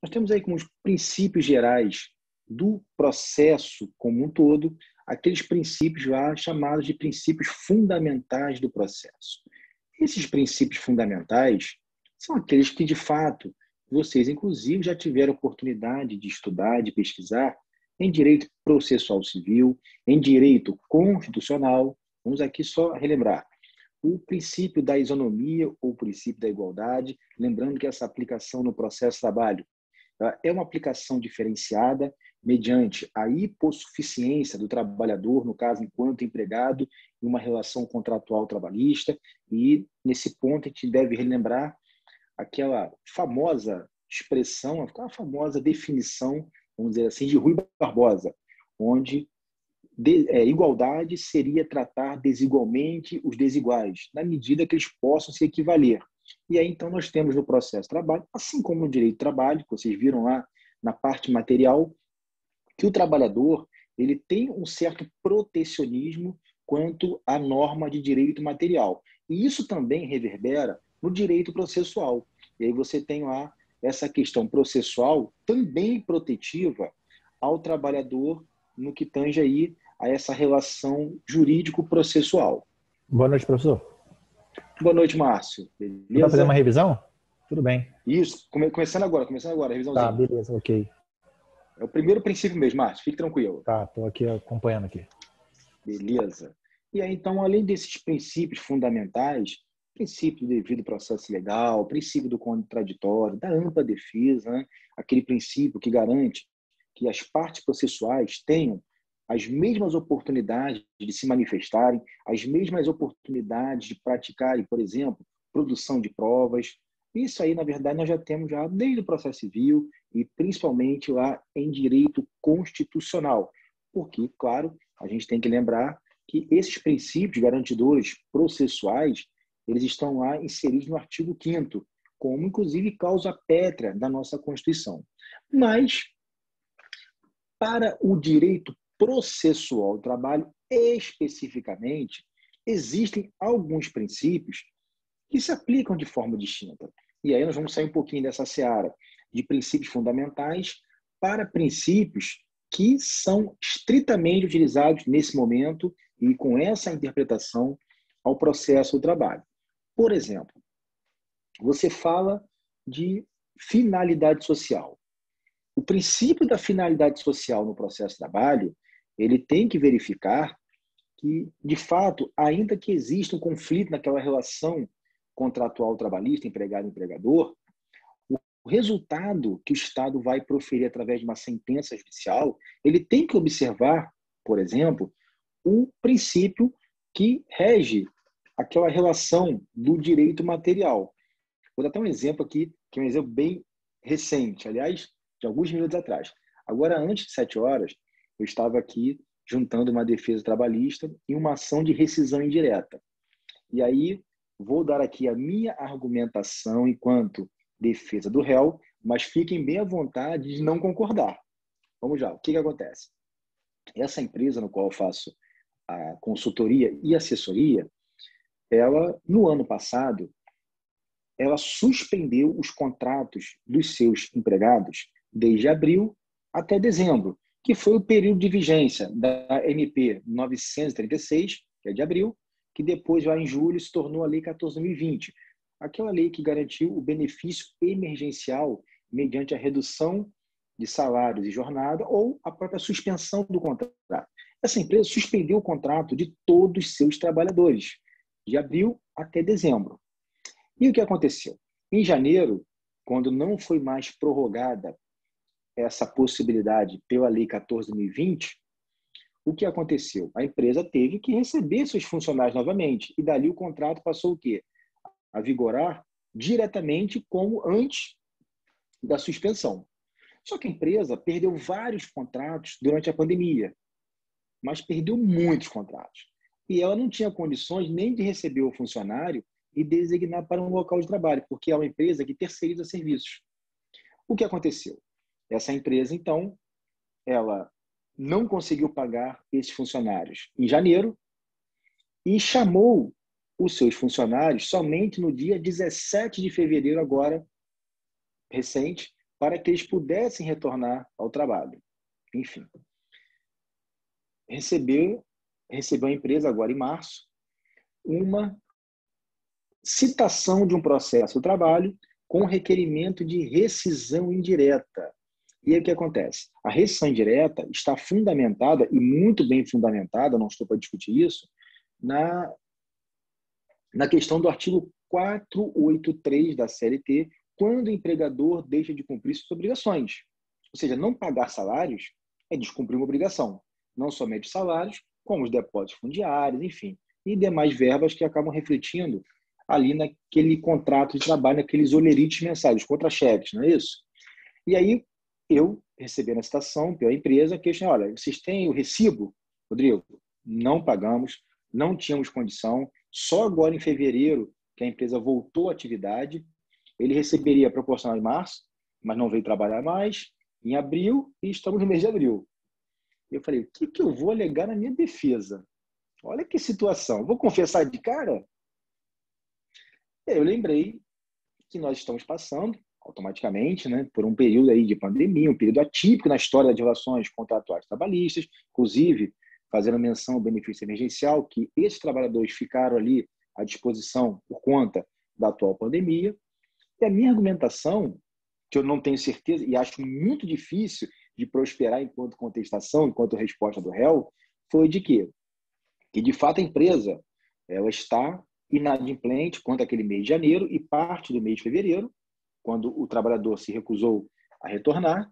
Nós temos aí como os princípios gerais do processo como um todo, aqueles princípios lá chamados de princípios fundamentais do processo. Esses princípios fundamentais são aqueles que, de fato, vocês, inclusive, já tiveram oportunidade de estudar, de pesquisar em direito processual civil, em direito constitucional. Vamos aqui só relembrar o princípio da isonomia ou o princípio da igualdade, lembrando que essa aplicação no processo de trabalho é uma aplicação diferenciada mediante a hipossuficiência do trabalhador, no caso, enquanto empregado, em uma relação contratual trabalhista. E, nesse ponto, a gente deve relembrar aquela famosa expressão, aquela famosa definição, vamos dizer assim, de Rui Barbosa, onde igualdade seria tratar desigualmente os desiguais, na medida que eles possam se equivaler. E aí, então, nós temos no processo de trabalho, assim como no direito do trabalho, que vocês viram lá na parte material, que o trabalhador ele tem um certo protecionismo quanto à norma de direito material. E isso também reverbera no direito processual. E aí você tem lá essa questão processual também protetiva ao trabalhador no que tange aí a essa relação jurídico-processual. Boa noite, professor. Boa noite, Márcio. Beleza? Você vai fazer uma revisão? Tudo bem. Isso, começando agora, a revisãozinha. Tá, beleza, ok. É o primeiro princípio mesmo, Márcio, fique tranquilo. Tá, estou aqui acompanhando aqui. Beleza. E aí, então, além desses princípios fundamentais, princípio do devido processo legal, princípio do contraditório, da ampla defesa, né? Aquele princípio que garante que as partes processuais tenham as mesmas oportunidades de se manifestarem, as mesmas oportunidades de praticarem, por exemplo, produção de provas. Isso aí, na verdade, nós já temos já desde o processo civil e principalmente lá em direito constitucional. Porque, claro, a gente tem que lembrar que esses princípios garantidores processuais, eles estão lá inseridos no artigo 5º, como, inclusive, causa pétrea da nossa Constituição. Mas, para o direito processual do trabalho, especificamente, existem alguns princípios que se aplicam de forma distinta. E aí nós vamos sair um pouquinho dessa seara de princípios fundamentais para princípios que são estritamente utilizados nesse momento e com essa interpretação ao processo do trabalho. Por exemplo, você fala de finalidade social. O princípio da finalidade social no processo de trabalho, ele tem que verificar que, de fato, ainda que exista um conflito naquela relação contratual trabalhista, empregado-empregador, o resultado que o Estado vai proferir através de uma sentença judicial, ele tem que observar, por exemplo, o princípio que rege aquela relação do direito material. Vou dar até um exemplo aqui, que é um exemplo bem recente, aliás, de alguns minutos atrás. Agora, antes de 7 horas, eu estava aqui juntando uma defesa trabalhista e uma ação de rescisão indireta. E aí, vou dar aqui a minha argumentação enquanto defesa do réu, mas fiquem bem à vontade de não concordar. Vamos lá, o que acontece? Essa empresa no qual eu faço a consultoria e assessoria, ela, no ano passado, ela suspendeu os contratos dos seus empregados desde abril até dezembro, que foi o período de vigência da MP 936, que é de abril, que depois, lá em julho, se tornou a Lei 14.020, aquela lei que garantiu o benefício emergencial mediante a redução de salários e jornada ou a própria suspensão do contrato. Essa empresa suspendeu o contrato de todos os seus trabalhadores, de abril até dezembro. E o que aconteceu? Em janeiro, quando não foi mais prorrogada essa possibilidade pela Lei 14.020, o que aconteceu? A empresa teve que receber seus funcionários novamente. E dali o contrato passou o quê? A vigorar diretamente como antes da suspensão. Só que a empresa perdeu vários contratos durante a pandemia, mas perdeu muitos contratos. E ela não tinha condições nem de receber o funcionário e designar para um local de trabalho, porque é uma empresa que terceiriza serviços. O que aconteceu? Essa empresa, então, ela não conseguiu pagar esses funcionários em janeiro e chamou os seus funcionários somente no dia 17 de fevereiro, agora, recente, para que eles pudessem retornar ao trabalho. Enfim, recebeu a empresa, agora em março, uma citação de um processo de trabalho com requerimento de rescisão indireta. E aí o que acontece? A rescisão indireta está fundamentada, e muito bem fundamentada, não estou para discutir isso, na questão do artigo 483 da CLT, quando o empregador deixa de cumprir suas obrigações. Ou seja, não pagar salários é descumprir uma obrigação. Não somente salários, como os depósitos fundiários, enfim, e demais verbas que acabam refletindo ali naquele contrato de trabalho, naqueles olerites mensais, os contra-cheques, não é isso? E aí, eu recebi a citação pela empresa, que olha, vocês têm o recibo? Rodrigo, não pagamos, não tínhamos condição, só agora em fevereiro que a empresa voltou à atividade, ele receberia proporcional em março, mas não veio trabalhar mais, em abril, e estamos no mês de abril. Eu falei, o que eu vou alegar na minha defesa? Olha que situação. Vou confessar de cara? Eu lembrei que nós estamos passando, automaticamente, né, por um período aí de pandemia, um período atípico na história das relações contratuais trabalhistas, inclusive fazendo menção ao benefício emergencial, que esses trabalhadores ficaram ali à disposição por conta da atual pandemia. E a minha argumentação, que eu não tenho certeza e acho muito difícil de prosperar enquanto contestação, enquanto resposta do réu, foi de que de fato a empresa ela está inadimplente quanto àquele mês de janeiro e parte do mês de fevereiro, quando o trabalhador se recusou a retornar,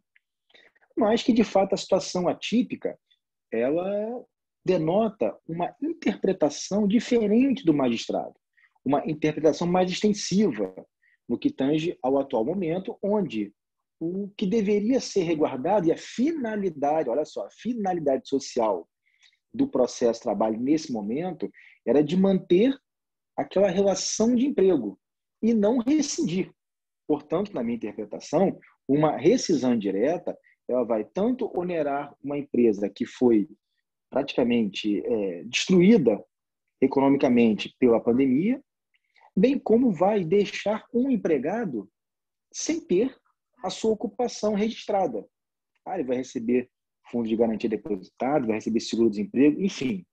mas que de fato a situação atípica ela denota uma interpretação diferente do magistrado, uma interpretação mais extensiva no que tange ao atual momento, onde o que deveria ser resguardado e a finalidade, olha só, a finalidade social do processo de trabalho nesse momento era de manter aquela relação de emprego e não rescindir. Portanto, na minha interpretação, uma rescisão direta ela vai tanto onerar uma empresa que foi praticamente destruída economicamente pela pandemia, bem como vai deixar um empregado sem ter a sua ocupação registrada. Ele vai receber fundo de garantia depositado, vai receber seguro-desemprego, enfim.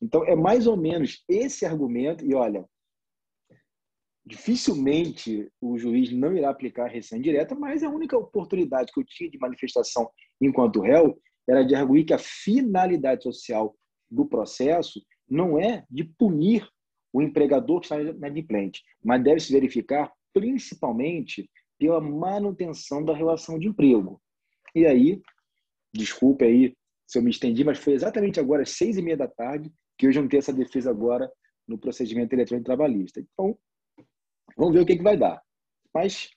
Então, é mais ou menos esse argumento, e olha, dificilmente o juiz não irá aplicar a rescisão indireta, mas a única oportunidade que eu tinha de manifestação enquanto réu era de arguir que a finalidade social do processo não é de punir o empregador que está inadimplente, mas deve se verificar principalmente pela manutenção da relação de emprego. E aí, desculpe aí se eu me estendi, mas foi exatamente agora às 6h30 da tarde que eu juntei essa defesa agora no procedimento eletrônico trabalhista. Então, vamos ver o que vai dar. Mas,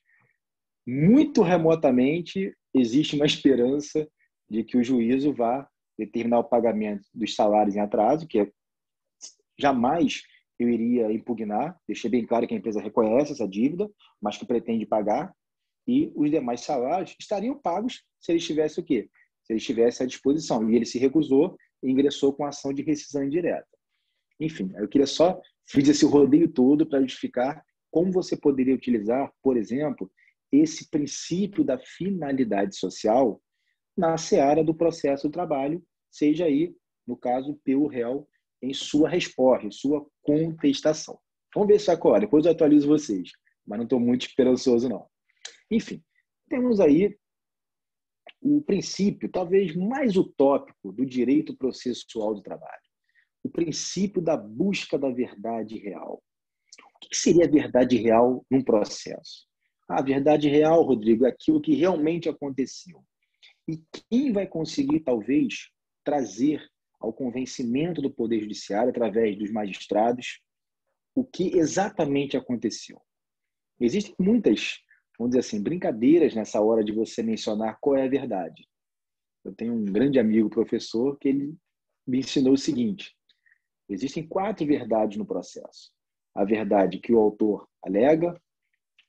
muito remotamente, existe uma esperança de que o juízo vá determinar o pagamento dos salários em atraso, que jamais eu iria impugnar. Deixei bem claro que a empresa reconhece essa dívida, mas que pretende pagar, e os demais salários estariam pagos se ele estivesse o quê? Se ele estivesse à disposição. E ele se recusou e ingressou com ação de rescisão indireta. Enfim, eu queria só fazer esse rodeio todo para justificar como você poderia utilizar, por exemplo, esse princípio da finalidade social na seara do processo do trabalho, seja aí, no caso, pelo réu, em sua resposta, em sua contestação. Vamos ver se agora, depois eu atualizo vocês, mas não estou muito esperançoso, não. Enfim, temos aí o princípio, talvez mais utópico, do direito processual do trabalho. O princípio da busca da verdade real. O que seria a verdade real num processo? A verdade real, Rodrigo, é aquilo que realmente aconteceu. E quem vai conseguir, talvez, trazer ao convencimento do Poder Judiciário, através dos magistrados, o que exatamente aconteceu? Existem muitas, vamos dizer assim, brincadeiras nessa hora de você mencionar qual é a verdade. Eu tenho um grande amigo, professor, que ele me ensinou o seguinte: existem 4 verdades no processo. A verdade que o autor alega,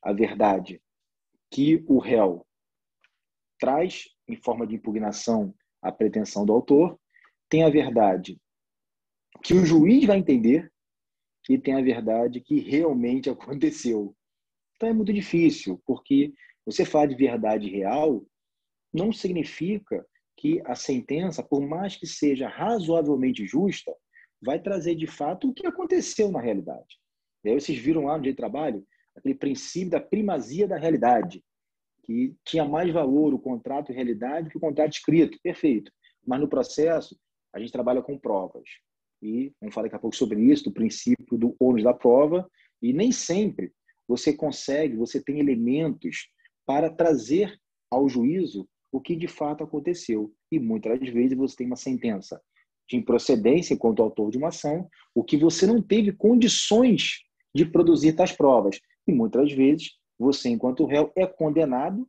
a verdade que o réu traz em forma de impugnação a pretensão do autor, tem a verdade que o juiz vai entender e tem a verdade que realmente aconteceu. Então é muito difícil, porque Você falar de verdade real não significa que a sentença, por mais que seja razoavelmente justa, vai trazer de fato o que aconteceu na realidade. E aí vocês viram lá no direito do trabalho aquele princípio da primazia da realidade, que tinha mais valor o contrato de realidade que o contrato escrito. Perfeito. Mas no processo, a gente trabalha com provas. E vamos falar daqui a pouco sobre isso, do princípio do ônus da prova. E nem sempre você tem elementos para trazer ao juízo o que de fato aconteceu. E muitas das vezes você tem uma sentença de improcedência quanto ao autor de uma ação, o que você não teve condições de produzir tais provas. E muitas vezes você, enquanto réu, é condenado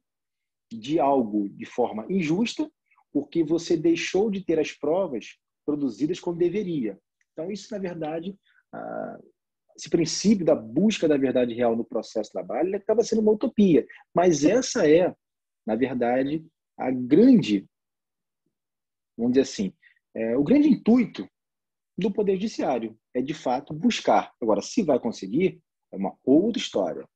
de algo de forma injusta, porque você deixou de ter as provas produzidas como deveria. Então, isso, na verdade, esse princípio da busca da verdade real no processo de trabalho, ele acaba sendo uma utopia. Mas essa é, na verdade, a grande, vamos dizer assim, o grande intuito do Poder Judiciário, é, de fato, buscar. Agora, se vai conseguir, é uma outra história.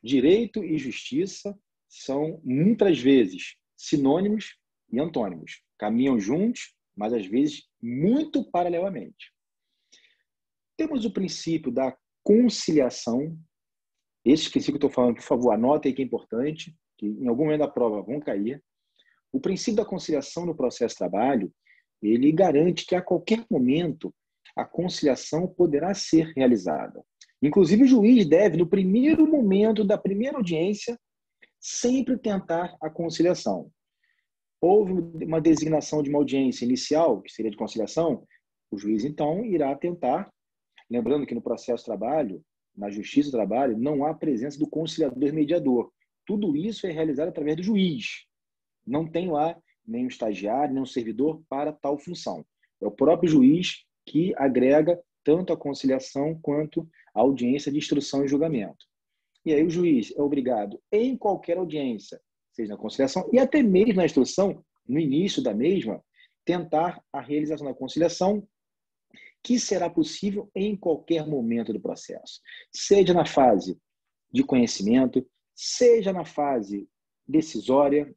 Direito e justiça são, muitas vezes, sinônimos e antônimos. Caminham juntos, mas, às vezes, muito paralelamente. Temos o princípio da conciliação. Esse princípio que eu estou falando, por favor, anote aí que é importante, que em algum momento da prova vão cair. O princípio da conciliação no processo de trabalho, ele garante que a qualquer momento a conciliação poderá ser realizada. Inclusive, o juiz deve, no primeiro momento da primeira audiência, sempre tentar a conciliação. Houve uma designação de uma audiência inicial, que seria de conciliação, o juiz, então, irá tentar. Lembrando que no processo de trabalho, na justiça do trabalho, não há presença do conciliador mediador. Tudo isso é realizado através do juiz. Não tem lá nenhum estagiário, nenhum servidor para tal função. É o próprio juiz que agrega tanto a conciliação quanto a audiência de instrução e julgamento. E aí o juiz é obrigado, em qualquer audiência, seja na conciliação e até mesmo na instrução, no início da mesma, tentar a realização da conciliação, que será possível em qualquer momento do processo, seja na fase de conhecimento, seja na fase decisória.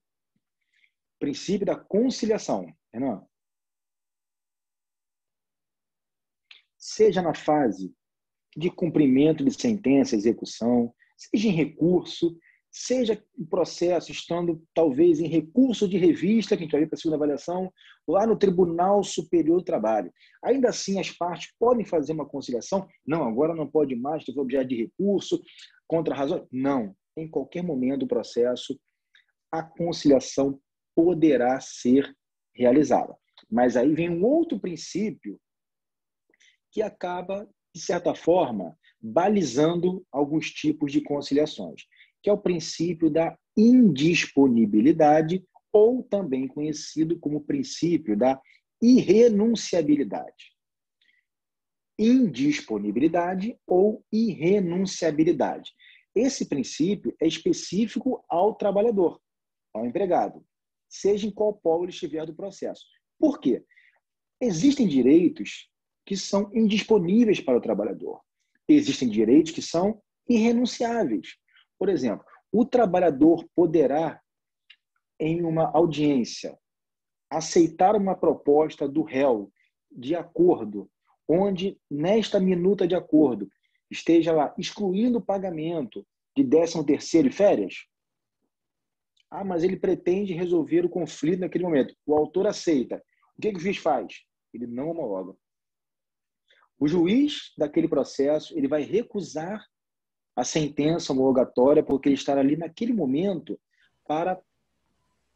Princípio da conciliação, Renan. Seja na fase de cumprimento de sentença, execução, seja em recurso, seja o processo estando talvez em recurso de revista, que a gente vai ver para a segunda avaliação, lá no Tribunal Superior do Trabalho. Ainda assim, as partes podem fazer uma conciliação? Não, agora não pode mais, teve objeto de recurso, contra razão? Não. Em qualquer momento do processo, a conciliação poderá ser realizada. Mas aí vem um outro princípio que acaba, de certa forma, balizando alguns tipos de conciliações, que é o princípio da indisponibilidade, ou também conhecido como princípio da irrenunciabilidade. Indisponibilidade ou irrenunciabilidade. Esse princípio é específico ao trabalhador, ao empregado, seja em qual polo ele estiver do processo. Por quê? Existem direitos que são indisponíveis para o trabalhador. Existem direitos que são irrenunciáveis. Por exemplo, o trabalhador poderá, em uma audiência, aceitar uma proposta do réu de acordo, onde, nesta minuta de acordo, esteja lá excluindo o pagamento de 13º e férias? Ah, mas ele pretende resolver o conflito naquele momento. O autor aceita. O que o juiz faz? Ele não homologa. O juiz daquele processo, ele vai recusar a sentença homologatória porque ele estará ali naquele momento para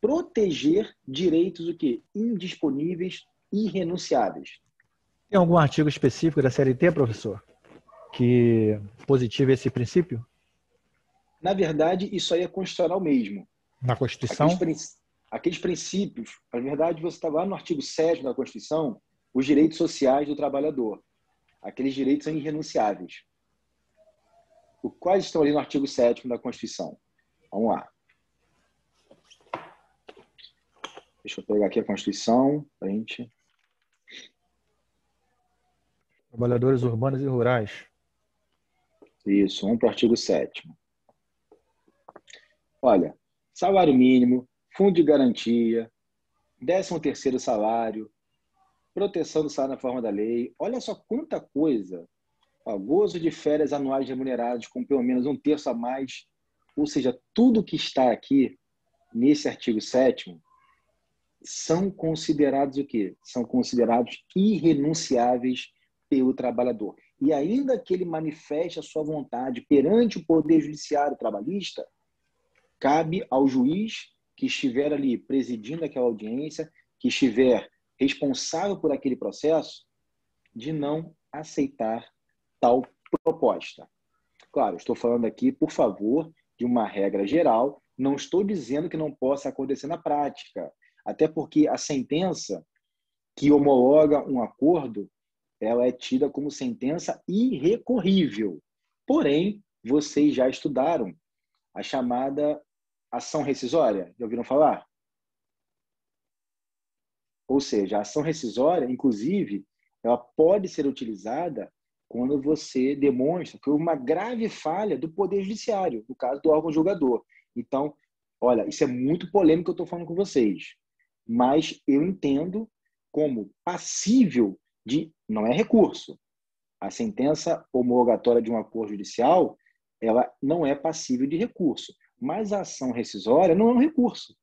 proteger direitos o quê? Indisponíveis e irrenunciáveis. Tem algum artigo específico da CLT, professor, que positiva esse princípio? Na verdade, isso aí é constitucional mesmo. Na Constituição? Aqueles princípios, na verdade, você está lá no artigo 7º da Constituição, os direitos sociais do trabalhador. Aqueles direitos são irrenunciáveis. Quais estão ali no artigo 7º da Constituição? Vamos lá. Deixa eu pegar aqui a Constituição. Frente. Trabalhadores urbanos e rurais. Isso, vamos para o artigo 7º. Olha, salário mínimo, fundo de garantia, 13º salário, proteção do salário na forma da lei. Olha só quanta coisa. Ó, gozo de férias anuais remuneradas com pelo menos 1/3 a mais. Ou seja, tudo que está aqui nesse artigo 7º são considerados o quê? São considerados irrenunciáveis pelo trabalhador. E ainda que ele manifeste a sua vontade perante o Poder Judiciário Trabalhista, cabe ao juiz que estiver ali presidindo aquela audiência, que estiver responsável por aquele processo, de não aceitar tal proposta. Claro, estou falando aqui, por favor, de uma regra geral. Não estou dizendo que não possa acontecer na prática, até porque a sentença que homologa um acordo, ela é tida como sentença irrecorrível. Porém, vocês já estudaram a chamada ação rescisória. Já ouviram falar? Ou seja, a ação rescisória, inclusive, ela pode ser utilizada quando você demonstra que houve uma grave falha do Poder Judiciário, no caso do órgão julgador. Então, olha, isso é muito polêmico que eu estou falando com vocês, mas eu entendo como passível de... Não é recurso. A sentença homologatória de um acordo judicial, ela não é passível de recurso, mas a ação rescisória não é um recurso.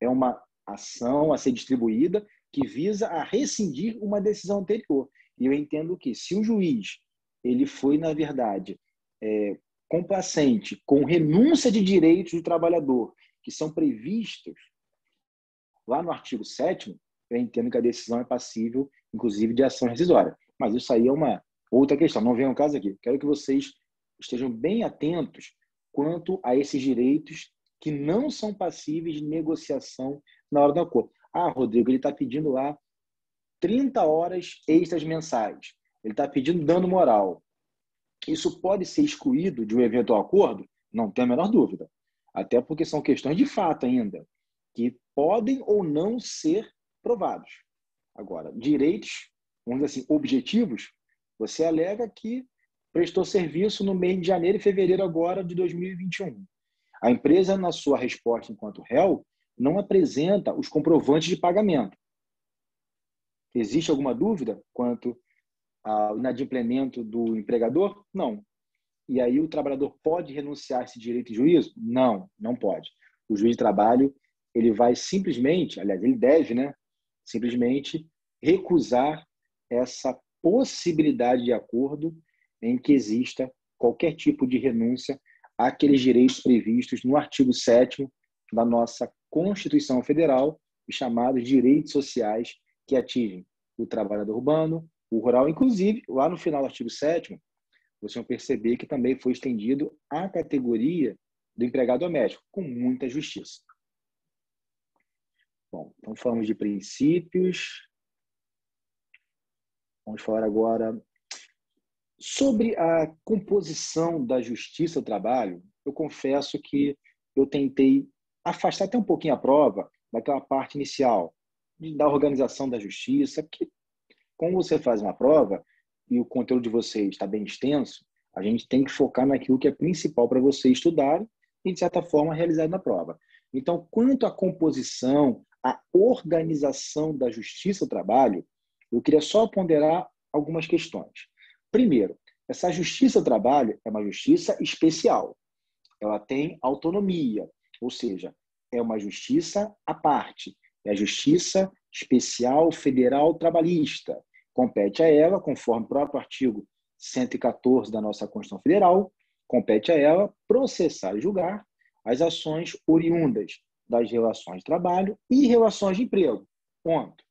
É uma ação a ser distribuída que visa a rescindir uma decisão anterior. E eu entendo que se o juiz ele foi, na verdade, complacente com renúncia de direitos do trabalhador que são previstos lá no artigo 7º, eu entendo que a decisão é passível, inclusive, de ação rescisória. Mas isso aí é uma outra questão. Não vem ao caso aqui. Quero que vocês estejam bem atentos quanto a esses direitos que não são passíveis de negociação na hora do acordo. Ah, Rodrigo, ele está pedindo lá 30 horas extras mensais. Ele está pedindo dano moral. Isso pode ser excluído de um eventual acordo? Não tem a menor dúvida. Até porque são questões de fato ainda, que podem ou não ser provados. Agora, direitos, vamos dizer assim, objetivos, você alega que prestou serviço no mês de janeiro e fevereiro agora de 2021. A empresa, na sua resposta enquanto réu, não apresenta os comprovantes de pagamento. Existe alguma dúvida quanto ao inadimplemento do empregador? Não. E aí o trabalhador pode renunciar a esse direito de juízo? Não, não pode. O juiz de trabalho, ele vai simplesmente, aliás, ele deve, né, simplesmente recusar essa possibilidade de acordo em que exista qualquer tipo de renúncia àqueles direitos previstos no artigo 7º da nossa Constituição Federal, os chamados direitos sociais que atingem o trabalhador urbano, o rural, inclusive, lá no final do artigo 7º, vocês vão perceber que também foi estendido à categoria do empregado doméstico, com muita justiça. Bom, então falamos de princípios. Vamos falar agora sobre a composição da justiça do trabalho. Eu confesso que eu tentei afastar até um pouquinho a prova daquela parte inicial, da organização da justiça, que, como você faz uma prova e o conteúdo de vocês está bem extenso, a gente tem que focar naquilo que é principal para você estudar e, de certa forma, realizar na prova. Então, quanto à composição, à organização da justiça do trabalho, eu queria só ponderar algumas questões. Primeiro, essa justiça do trabalho é uma justiça especial. Ela tem autonomia, ou seja, é uma justiça à parte. É a Justiça Especial Federal Trabalhista. Compete a ela, conforme o próprio artigo 114 da nossa Constituição Federal, compete a ela processar e julgar as ações oriundas das relações de trabalho e relações de emprego. Ponto.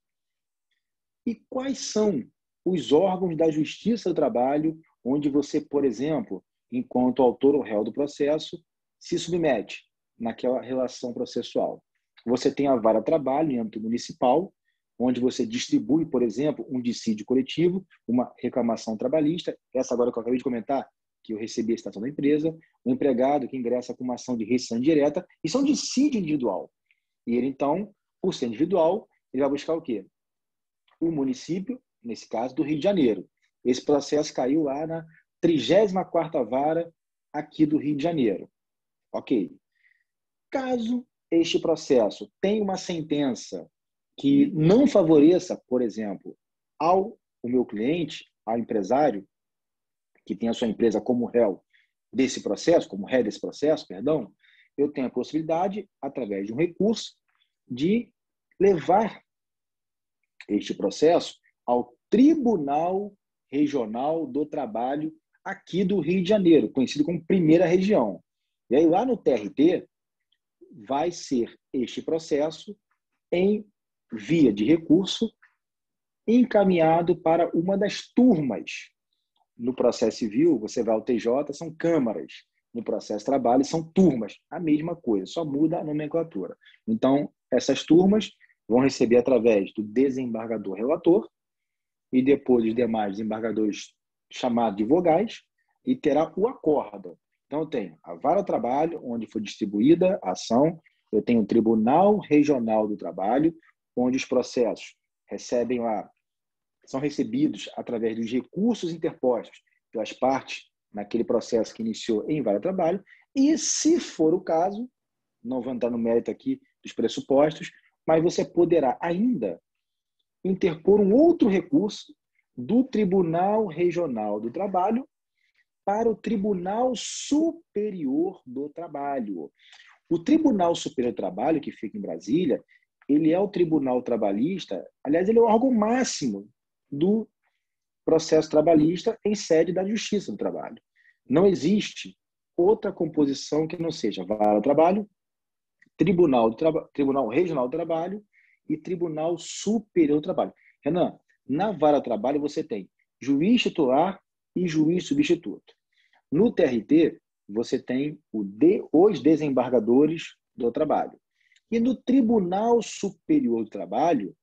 E quais são os órgãos da Justiça do Trabalho onde você, por exemplo, enquanto autor ou réu do processo, se submete naquela relação processual? Você tem a vara trabalho em âmbito municipal, onde você distribui, por exemplo, um dissídio coletivo, uma reclamação trabalhista, essa agora que eu acabei de comentar, que eu recebi a citação da empresa, um empregado que ingressa com uma ação de rescisão direta, isso é um dissídio individual. E ele, então, por ser individual, ele vai buscar o quê? O município, nesse caso, do Rio de Janeiro. Esse processo caiu lá na 34ª Vara aqui do Rio de Janeiro. Ok. Caso este processo tenha uma sentença que não favoreça, por exemplo, o meu cliente, ao empresário, que tem a sua empresa como réu desse processo, como ré desse processo, perdão, eu tenho a possibilidade, através de um recurso, de levar este processo ao Tribunal Regional do Trabalho aqui do Rio de Janeiro, conhecido como Primeira Região. E aí, lá no TRT, vai ser este processo em via de recurso encaminhado para uma das turmas. No processo civil, você vai ao TJ, são câmaras. No processo de trabalho, são turmas. A mesma coisa, só muda a nomenclatura. Então, essas turmas vão receber através do desembargador relator e depois os demais desembargadores chamados de vogais e terá o acórdão. Então, eu tenho a vara do trabalho, onde foi distribuída a ação, eu tenho o Tribunal Regional do Trabalho, onde os processos recebem lá, são recebidos através dos recursos interpostos pelas partes naquele processo que iniciou em vara do trabalho, e, se for o caso, não vou entrar no mérito aqui dos pressupostos, mas você poderá ainda interpor um outro recurso do Tribunal Regional do Trabalho para o Tribunal Superior do Trabalho. O Tribunal Superior do Trabalho, que fica em Brasília, ele é o tribunal trabalhista, aliás, ele é o órgão máximo do processo trabalhista em sede da Justiça do Trabalho. Não existe outra composição que não seja vara do trabalho, Tribunal Regional do Trabalho e Tribunal Superior do Trabalho. Renan, na vara do trabalho você tem juiz titular e juiz substituto. No TRT, você tem os desembargadores do trabalho. E no Tribunal Superior do Trabalho,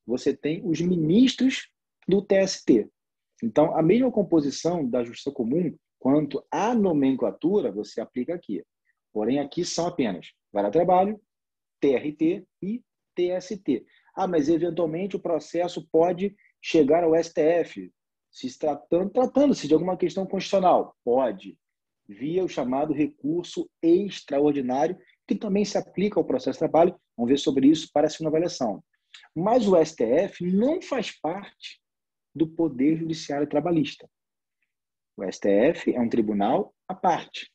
você tem os ministros do TST. Então, a mesma composição da Justiça Comum quanto à nomenclatura, você aplica aqui. Porém, aqui são apenas vara do trabalho, TRT e TST. Ah, mas eventualmente o processo pode chegar ao STF, tratando-se de alguma questão constitucional. Pode, via o chamado recurso extraordinário, que também se aplica ao processo de trabalho. Vamos ver sobre isso para a segunda avaliação. Mas o STF não faz parte do Poder Judiciário Trabalhista. O STF é um tribunal à parte.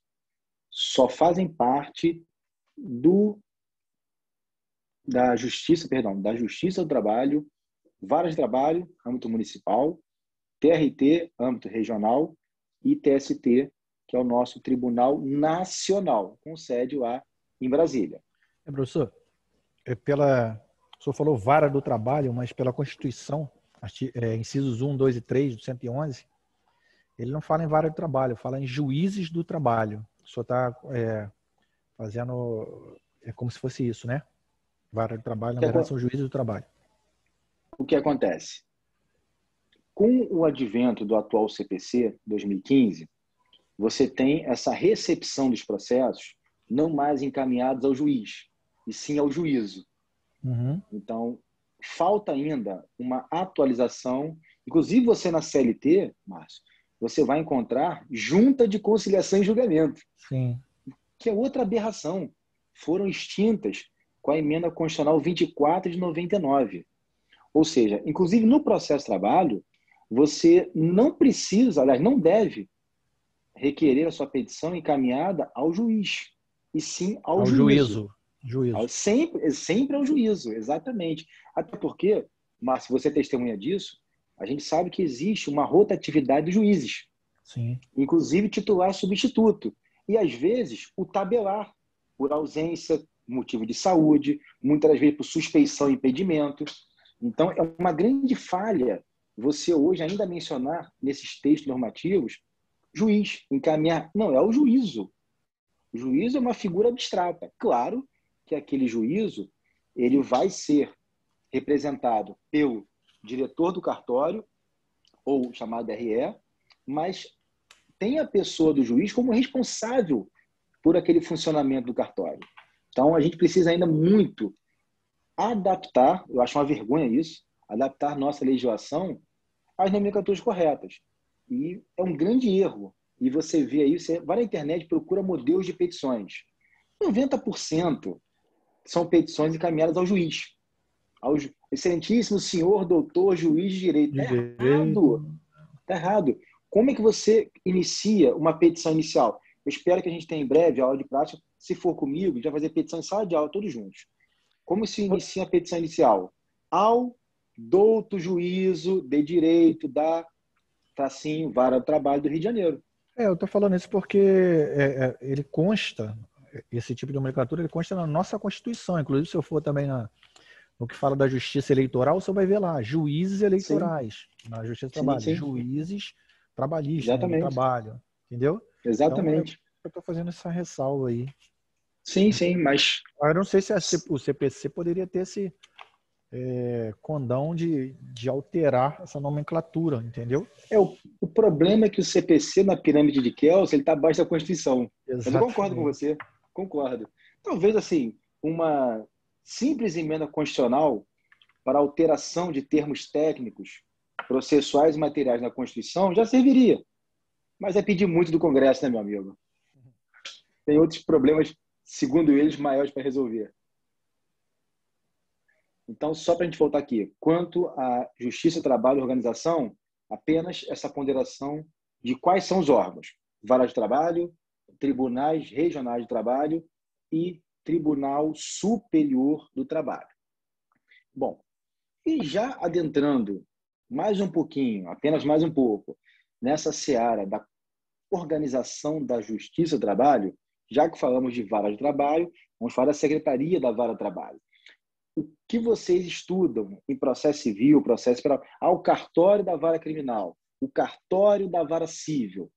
Só fazem parte da Justiça do Trabalho, varas de trabalho, âmbito municipal, TRT, âmbito regional, e TST, que é o nosso Tribunal Nacional, com sede lá em Brasília. Professor, o senhor falou vara do trabalho, mas pela Constituição, incisos 1, 2 e 3 do 111, ele não fala em vara do trabalho, fala em juízes do trabalho. O senhor está fazendo... É como se fosse isso, né? Vara do trabalho, na verdade, são juízes do trabalho. O que acontece? Com o advento do atual CPC 2015, você tem essa recepção dos processos não mais encaminhados ao juiz, e sim ao juízo. Uhum. Então, falta ainda uma atualização. Inclusive, você na CLT, Márcio, você vai encontrar junta de conciliação e julgamento. Sim. Que é outra aberração. Foram extintas com a emenda constitucional 24 de 99. Ou seja, inclusive no processo de trabalho, você não precisa, aliás, não deve requerer a sua petição encaminhada ao juiz, e sim ao juízo. Sempre ao juízo, exatamente. Até porque, Márcio, você é testemunha disso, a gente sabe que existe uma rotatividade dos juízes. Sim. Inclusive titular substituto. E, às vezes, o tabelar, por ausência, motivo de saúde, muitas vezes por suspeição e impedimento. Então, é uma grande falha você hoje ainda mencionar nesses textos normativos juiz, encaminhar. Não, é o juízo. O juízo é uma figura abstrata. Claro que aquele juízo ele vai ser representado pelo diretor do cartório, ou chamado RE, mas tem a pessoa do juiz como responsável por aquele funcionamento do cartório. Então, a gente precisa ainda muito adaptar, eu acho uma vergonha isso, adaptar nossa legislação às nomenclaturas corretas. E é um grande erro. E você vê aí, você vai na internet, procura modelos de petições. 90% são petições encaminhadas ao juiz, ao excelentíssimo senhor doutor juiz de direito. Está errado. Está errado. Como é que você inicia uma petição inicial? Eu espero que a gente tenha em breve a aula de prática. Se for comigo, já vai fazer petição em sala de aula, todos juntos. Como se inicia a petição inicial? Ao douto juízo de direito da tracinho, vara do trabalho do Rio de Janeiro. Eu estou falando isso porque ele consta, esse tipo de nomenclatura, ele consta na nossa Constituição. Inclusive, se eu for também no que fala da justiça eleitoral, você vai ver lá, juízes eleitorais, sim, na justiça do trabalho, sim. Juízes trabalhistas, né, do trabalho, entendeu? Exatamente. Então, eu estou fazendo essa ressalva aí. Sim, sim, mas... Eu não sei se o CPC poderia ter esse condão de alterar essa nomenclatura, entendeu? O problema é que o CPC, na pirâmide de Kelsen, ele está abaixo da Constituição. Exatamente. Mas eu concordo com você, concordo. Talvez, assim, uma simples emenda constitucional para alteração de termos técnicos, processuais e materiais na Constituição já serviria. Mas é pedir muito do Congresso, né, meu amigo? Tem outros problemas, segundo eles, maiores para resolver. Então, só para a gente voltar aqui, quanto à justiça, trabalho e organização, apenas essa ponderação de quais são os órgãos. Vara de trabalho, tribunais regionais de trabalho e Tribunal Superior do Trabalho. Bom, e já adentrando mais um pouquinho, apenas mais um pouco, nessa seara da organização da justiça do trabalho, já que falamos de vara de trabalho, vamos falar da Secretaria da Vara de Trabalho. O que vocês estudam em processo civil, processo penal? O cartório da vara criminal, o cartório da vara civil.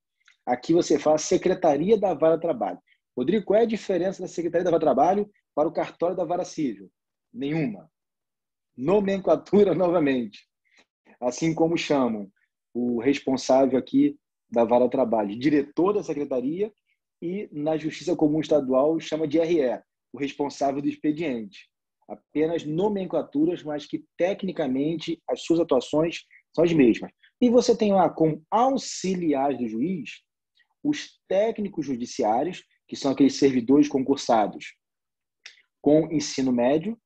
Aqui você fala Secretaria da Vara de Trabalho. Rodrigo, qual é a diferença da Secretaria da Vara de Trabalho para o cartório da vara civil? Nenhuma. Nomenclatura novamente. Assim como chamam o responsável aqui da Vara de Trabalho, diretor da Secretaria, e na Justiça Comum Estadual chama de RE, o responsável do expediente. Apenas nomenclaturas, mas que tecnicamente as suas atuações são as mesmas. E você tem lá como auxiliares do juiz os técnicos judiciários, que são aqueles servidores concursados com ensino médio,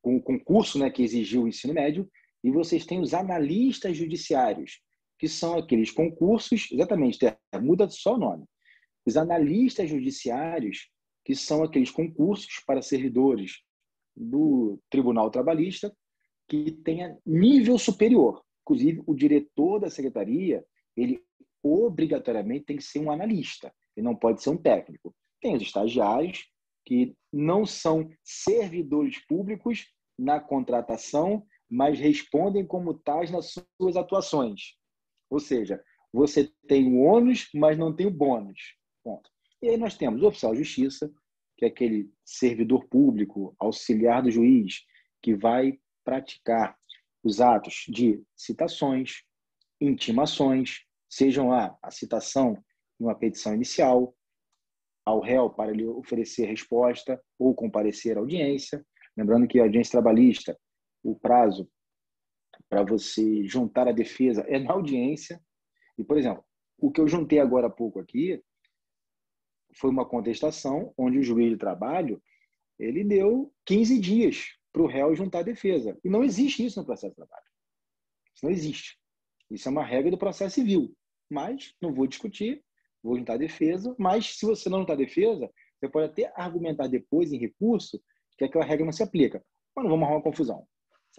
com o concurso, né, que exigiu o ensino médio, e vocês têm os analistas judiciários, que são aqueles concursos, exatamente, muda só o nome. Os analistas judiciários, que são aqueles concursos para servidores do Tribunal Trabalhista, que tenha nível superior. Inclusive, o diretor da secretaria, ele obrigatoriamente tem que ser um analista, ele não pode ser um técnico. Tem os estagiários, que não são servidores públicos na contratação, mas respondem como tais nas suas atuações. Ou seja, você tem o ônus, mas não tem o bônus. Ponto. E aí nós temos o oficial de justiça, que é aquele servidor público, auxiliar do juiz, que vai praticar os atos de citações, intimações, sejam lá a citação em uma petição inicial, ao réu para ele oferecer resposta ou comparecer à audiência. Lembrando que a audiência trabalhista, o prazo para você juntar a defesa é na audiência. E, por exemplo, o que eu juntei agora há pouco aqui foi uma contestação onde o juiz de trabalho ele deu 15 dias para o réu juntar a defesa. E não existe isso no processo de trabalho. Isso não existe. Isso é uma regra do processo civil. Mas não vou discutir, vou juntar a defesa, mas se você não juntar a defesa, você pode até argumentar depois em recurso que aquela regra não se aplica. Mas não vamos arrumar uma confusão.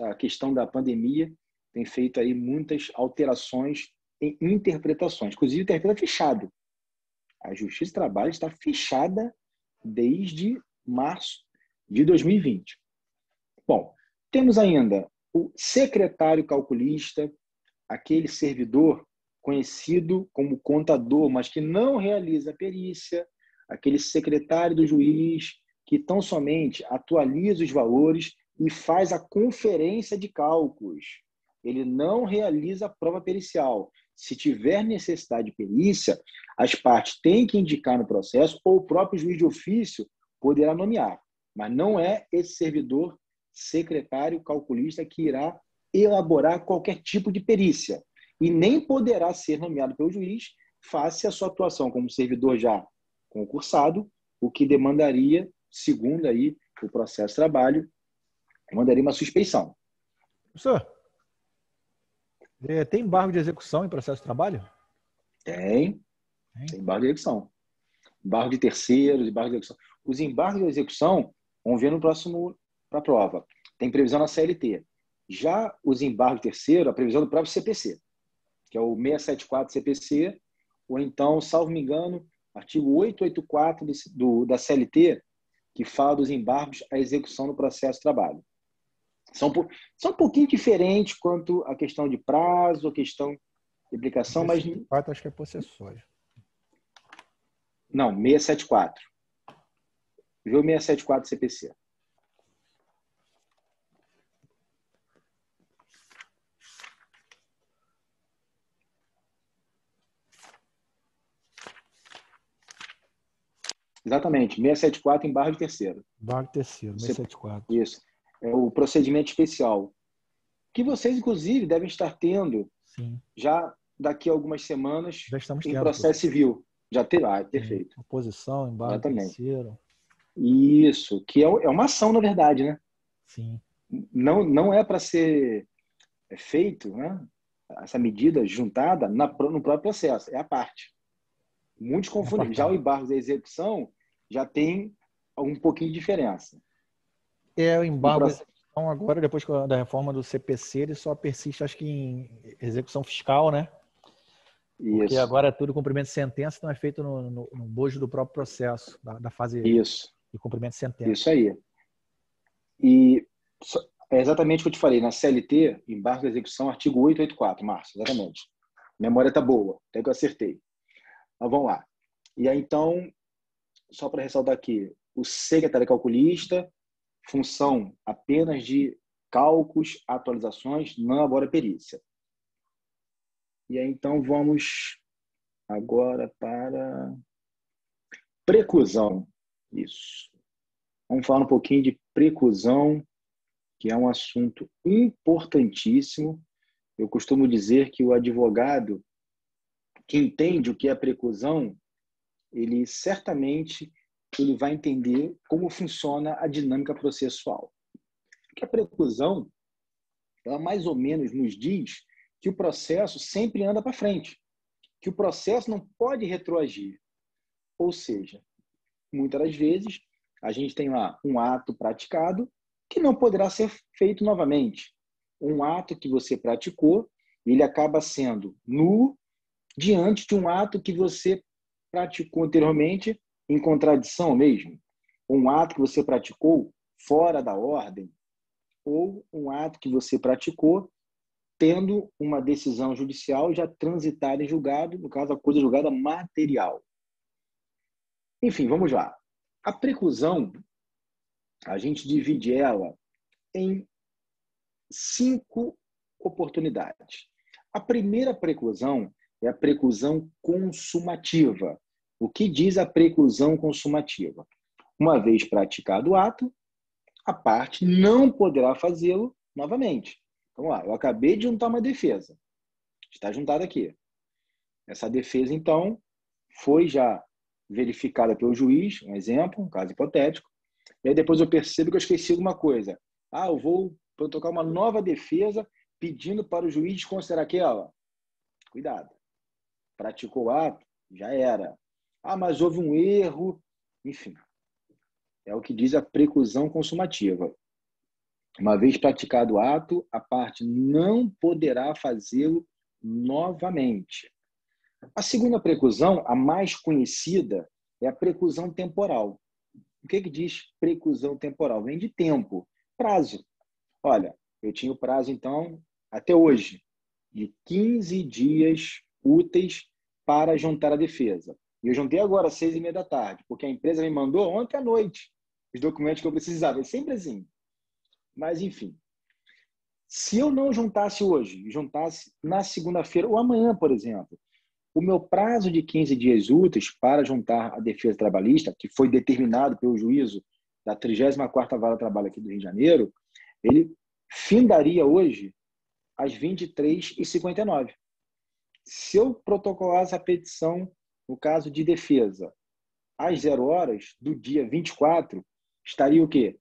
A questão da pandemia tem feito aí muitas alterações em interpretações. Inclusive, interpreta fechado. A Justiça do Trabalho está fechada desde março de 2020. Bom, temos ainda o secretário calculista, aquele servidor conhecido como contador, mas que não realiza a perícia, aquele secretário do juiz que tão somente atualiza os valores e faz a conferência de cálculos. Ele não realiza a prova pericial. Se tiver necessidade de perícia, as partes têm que indicar no processo ou o próprio juiz de ofício poderá nomear. Mas não é esse servidor secretário calculista que irá elaborar qualquer tipo de perícia e nem poderá ser nomeado pelo juiz face à sua atuação como servidor já concursado o que demandaria, segundo aí o processo de trabalho, demandaria uma suspeição. Professor, tem embargo de execução em processo de trabalho? Tem embargo de execução. Embargo de terceiros, embargo de execução. Os embargos de execução vão ver no próximo para a prova. Tem previsão na CLT. Já os embargos de terceiro, a previsão do próprio CPC, que é o 674 CPC, ou então, salvo me engano, artigo 884 da CLT, que fala dos embargos à execução do processo de trabalho. São um pouquinho diferentes quanto à questão de prazo, a questão de aplicação, mas... 4 acho que é possessório. Não, 674. Viu 674 CPC. Exatamente, 674 embargo de terceiro. Embargo de terceiro, 674. Isso. É o procedimento especial. Que vocês, inclusive, devem estar tendo Sim. já daqui a algumas semanas Já estamos em tendo, processo civil. Já terá, perfeito. Oposição, embargo de terceiro. Isso, que é uma ação, na verdade, né? Sim. Não é para ser feito, né? Essa medida juntada no próprio processo, é a parte. Muitos confundem. Já o embargo da execução já tem um pouquinho de diferença. O embargo da execução agora, depois da reforma do CPC, ele só persiste, acho que em execução fiscal, né? Porque agora é tudo cumprimento de sentença, então é feito no bojo do próprio processo, da fase de cumprimento de sentença. Isso aí. E é exatamente o que eu te falei, na CLT, embargo da execução, artigo 884, Márcio, exatamente. Memória tá boa, até que eu acertei. Mas vamos lá. E aí, então, só para ressaltar aqui, o secretário calculista, função apenas de cálculos, atualizações, não elabora perícia. E aí, então, vamos agora para preclusão. Isso. Vamos falar um pouquinho de preclusão, que é um assunto importantíssimo. Eu costumo dizer que o advogado que entende o que é preclusão, ele certamente vai entender como funciona a dinâmica processual. Porque a preclusão, ela mais ou menos nos diz que o processo sempre anda para frente, que o processo não pode retroagir. Ou seja, muitas das vezes, a gente tem lá um ato praticado que não poderá ser feito novamente. Um ato que você praticou, ele acaba sendo nulo diante de um ato que você praticou anteriormente em contradição mesmo. Um ato que você praticou fora da ordem, ou um ato que você praticou tendo uma decisão judicial já transitada em julgado, no caso, a coisa julgada material. Enfim, vamos lá. A preclusão, a gente divide ela em 5 oportunidades. A primeira preclusão é a preclusão consumativa. O que diz a preclusão consumativa? Uma vez praticado o ato, a parte não poderá fazê-lo novamente. Vamos lá, eu acabei de juntar uma defesa. Está juntada aqui. Essa defesa, então, foi já verificada pelo juiz, um exemplo, um caso hipotético. E aí depois eu percebo que eu esqueci alguma coisa. Eu vou protocolar uma nova defesa pedindo para o juiz considerar aquela. Cuidado. Praticou o ato, já era. Mas houve um erro. Enfim, é o que diz a preclusão consumativa. Uma vez praticado o ato, a parte não poderá fazê-lo novamente. A segunda preclusão, a mais conhecida, é a preclusão temporal. O que diz preclusão temporal? Vem de tempo, prazo. Olha, eu tinha o prazo, então, até hoje, de 15 dias úteis para juntar a defesa. E eu juntei agora às 6h30 da tarde, porque a empresa me mandou ontem à noite os documentos que eu precisava. É sempre assim. Mas, enfim, se eu não juntasse hoje, juntasse na segunda-feira ou amanhã, por exemplo, o meu prazo de 15 dias úteis para juntar a defesa trabalhista, que foi determinado pelo juízo da 34ª Vara do Trabalho aqui do Rio de Janeiro, ele findaria hoje às 23h59. Se eu protocolasse a petição no caso de defesa às 0 horas do dia 24, estaria o quê?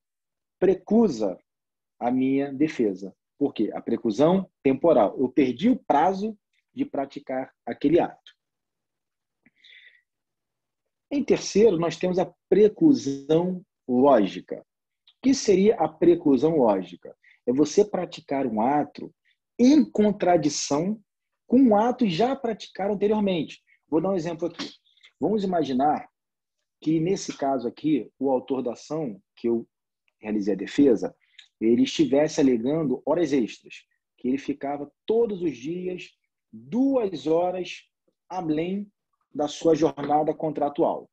Preclusa a minha defesa. Por quê? A preclusão temporal. Eu perdi o prazo de praticar aquele ato. Em terceiro, nós temos a preclusão lógica. O que seria a preclusão lógica? É você praticar um ato em contradição com um ato já praticado anteriormente. Vou dar um exemplo aqui. Vamos imaginar que, nesse caso aqui, o autor da ação, que eu realizei a defesa, ele estivesse alegando horas extras, que ele ficava todos os dias 2 horas além da sua jornada contratual.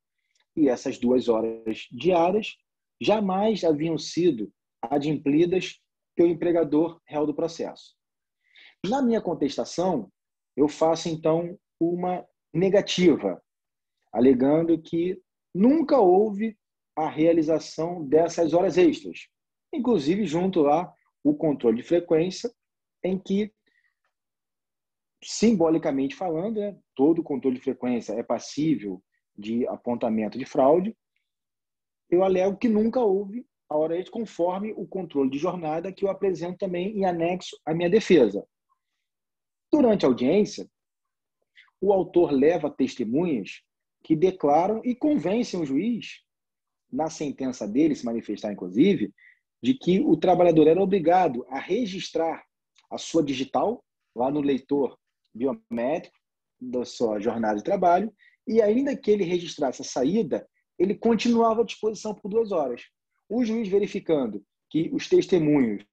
E essas 2 horas diárias jamais haviam sido adimplidas pelo empregador réu do processo. Na minha contestação, eu faço, então, uma negativa, alegando que nunca houve a realização dessas horas extras. Inclusive, junto lá, o controle de frequência, em que, simbolicamente falando, todo controle de frequência é passível de apontamento de fraude. Eu alego que nunca houve a hora extra, conforme o controle de jornada que eu apresento também em anexo à minha defesa. Durante a audiência, o autor leva testemunhas que declaram e convencem o juiz, na sentença dele, se manifestar inclusive, de que o trabalhador era obrigado a registrar a sua digital lá no leitor biométrico da sua jornada de trabalho, e ainda que ele registrasse a saída, ele continuava à disposição por 2 horas. O juiz, verificando que os testemunhos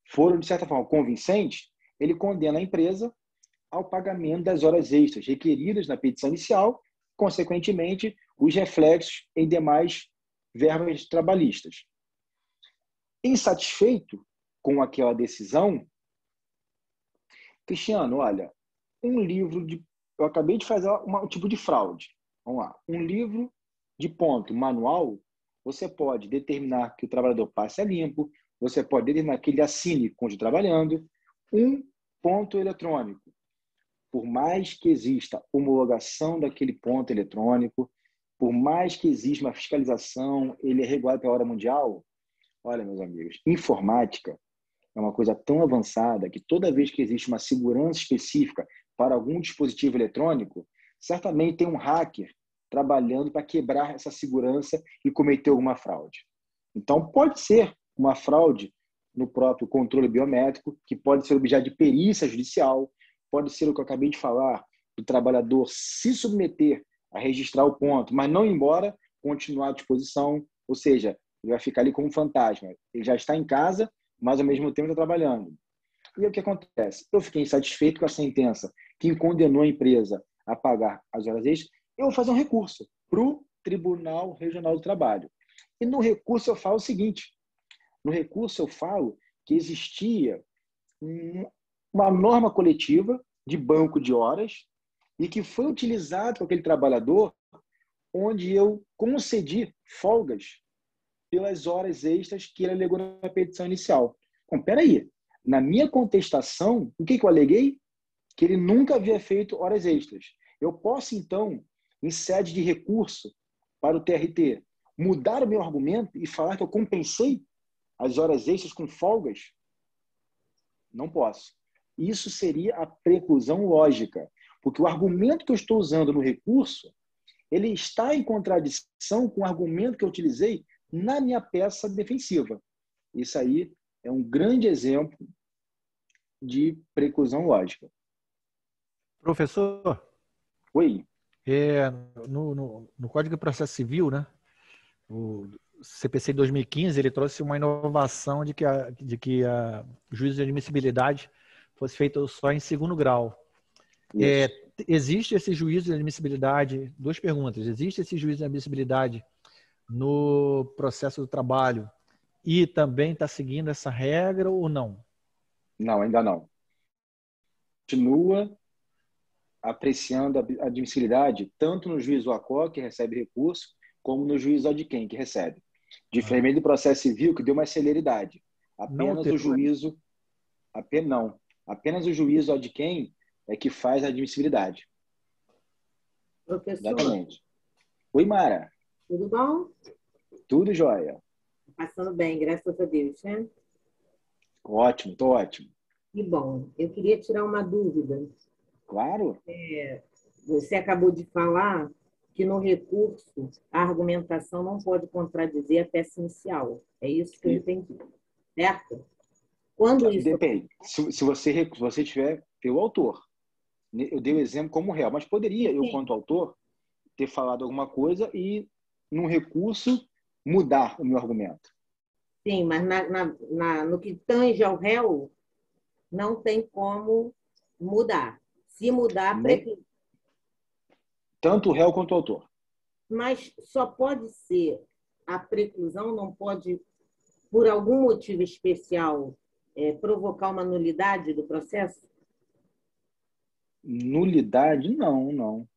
foram, de certa forma, convincentes, ele condena a empresa ao pagamento das horas extras requeridas na petição inicial, consequentemente, os reflexos em demais verbas trabalhistas. Insatisfeito com aquela decisão, Cristiano, olha, eu acabei de fazer um tipo de fraude. Vamos lá. Um livro de ponto manual, você pode determinar que o trabalhador passe a limpo, você pode determinar que ele assine continue trabalhando. Um ponto eletrônico, por mais que exista homologação daquele ponto eletrônico, por mais que exista uma fiscalização, ele é regulado pela hora mundial. Olha, meus amigos, informática é uma coisa tão avançada que toda vez que existe uma segurança específica para algum dispositivo eletrônico, certamente tem um hacker trabalhando para quebrar essa segurança e cometer alguma fraude. Então, pode ser uma fraude no próprio controle biométrico, que pode ser objeto de perícia judicial, pode ser o que eu acabei de falar, do trabalhador se submeter a registrar o ponto, mas não ir embora, continuar à disposição, ou seja, ele vai ficar ali como um fantasma. Ele já está em casa, mas ao mesmo tempo está trabalhando. E o que acontece? Eu fiquei insatisfeito com a sentença que condenou a empresa a pagar as horas extras, eu vou fazer um recurso para o Tribunal Regional do Trabalho. E no recurso eu falo o seguinte, no recurso eu falo que existia uma norma coletiva de banco de horas e que foi utilizado por aquele trabalhador onde eu concedi folgas pelas horas extras que ele alegou na petição inicial. Bom, peraí, na minha contestação, o que eu aleguei? Que ele nunca havia feito horas extras. Eu posso, então, em sede de recurso para o TRT, mudar o meu argumento e falar que eu compensei as horas extras com folgas? Não posso. Isso seria a preclusão lógica, porque o argumento que eu estou usando no recurso, ele está em contradição com o argumento que eu utilizei na minha peça defensiva. Isso aí é um grande exemplo de preclusão lógica. Professor, Oi. No Código de Processo Civil, né, o CPC 2015, ele trouxe uma inovação de que a juízo de admissibilidade fosse feito só em segundo grau. Existe esse juízo de admissibilidade? Duas perguntas. Existe esse juízo de admissibilidade no processo do trabalho e também está seguindo essa regra ou não? Não, ainda não. Continua apreciando a admissibilidade tanto no juízo ACO, que recebe recurso, como no juízo ADQUEM, que recebe. Diferente do processo civil, que deu mais celeridade. Apenas o juízo... Apenas o juízo ADQUEM é que faz a admissibilidade. Professor. Exatamente. Oi, Mara. Tudo bom? Tudo jóia. Passando bem, graças a Deus, né? Ótimo, tô ótimo. Que bom. Eu queria tirar uma dúvida. Claro? Você acabou de falar que no recurso a argumentação não pode contradizer a peça inicial. É isso que eu E, entendi, certo? Quando isso... depende. Se você tiver o autor. Eu dei o exemplo como réu, mas poderia eu, Sim, quanto autor, ter falado alguma coisa e, num recurso, mudar o meu argumento. sim, mas no que tange ao réu, não tem como mudar. Se mudar, Nem, tanto o réu quanto o autor. mas só pode ser a preclusão, não pode, por algum motivo especial, provocar uma nulidade do processo? Nulidade, não, não.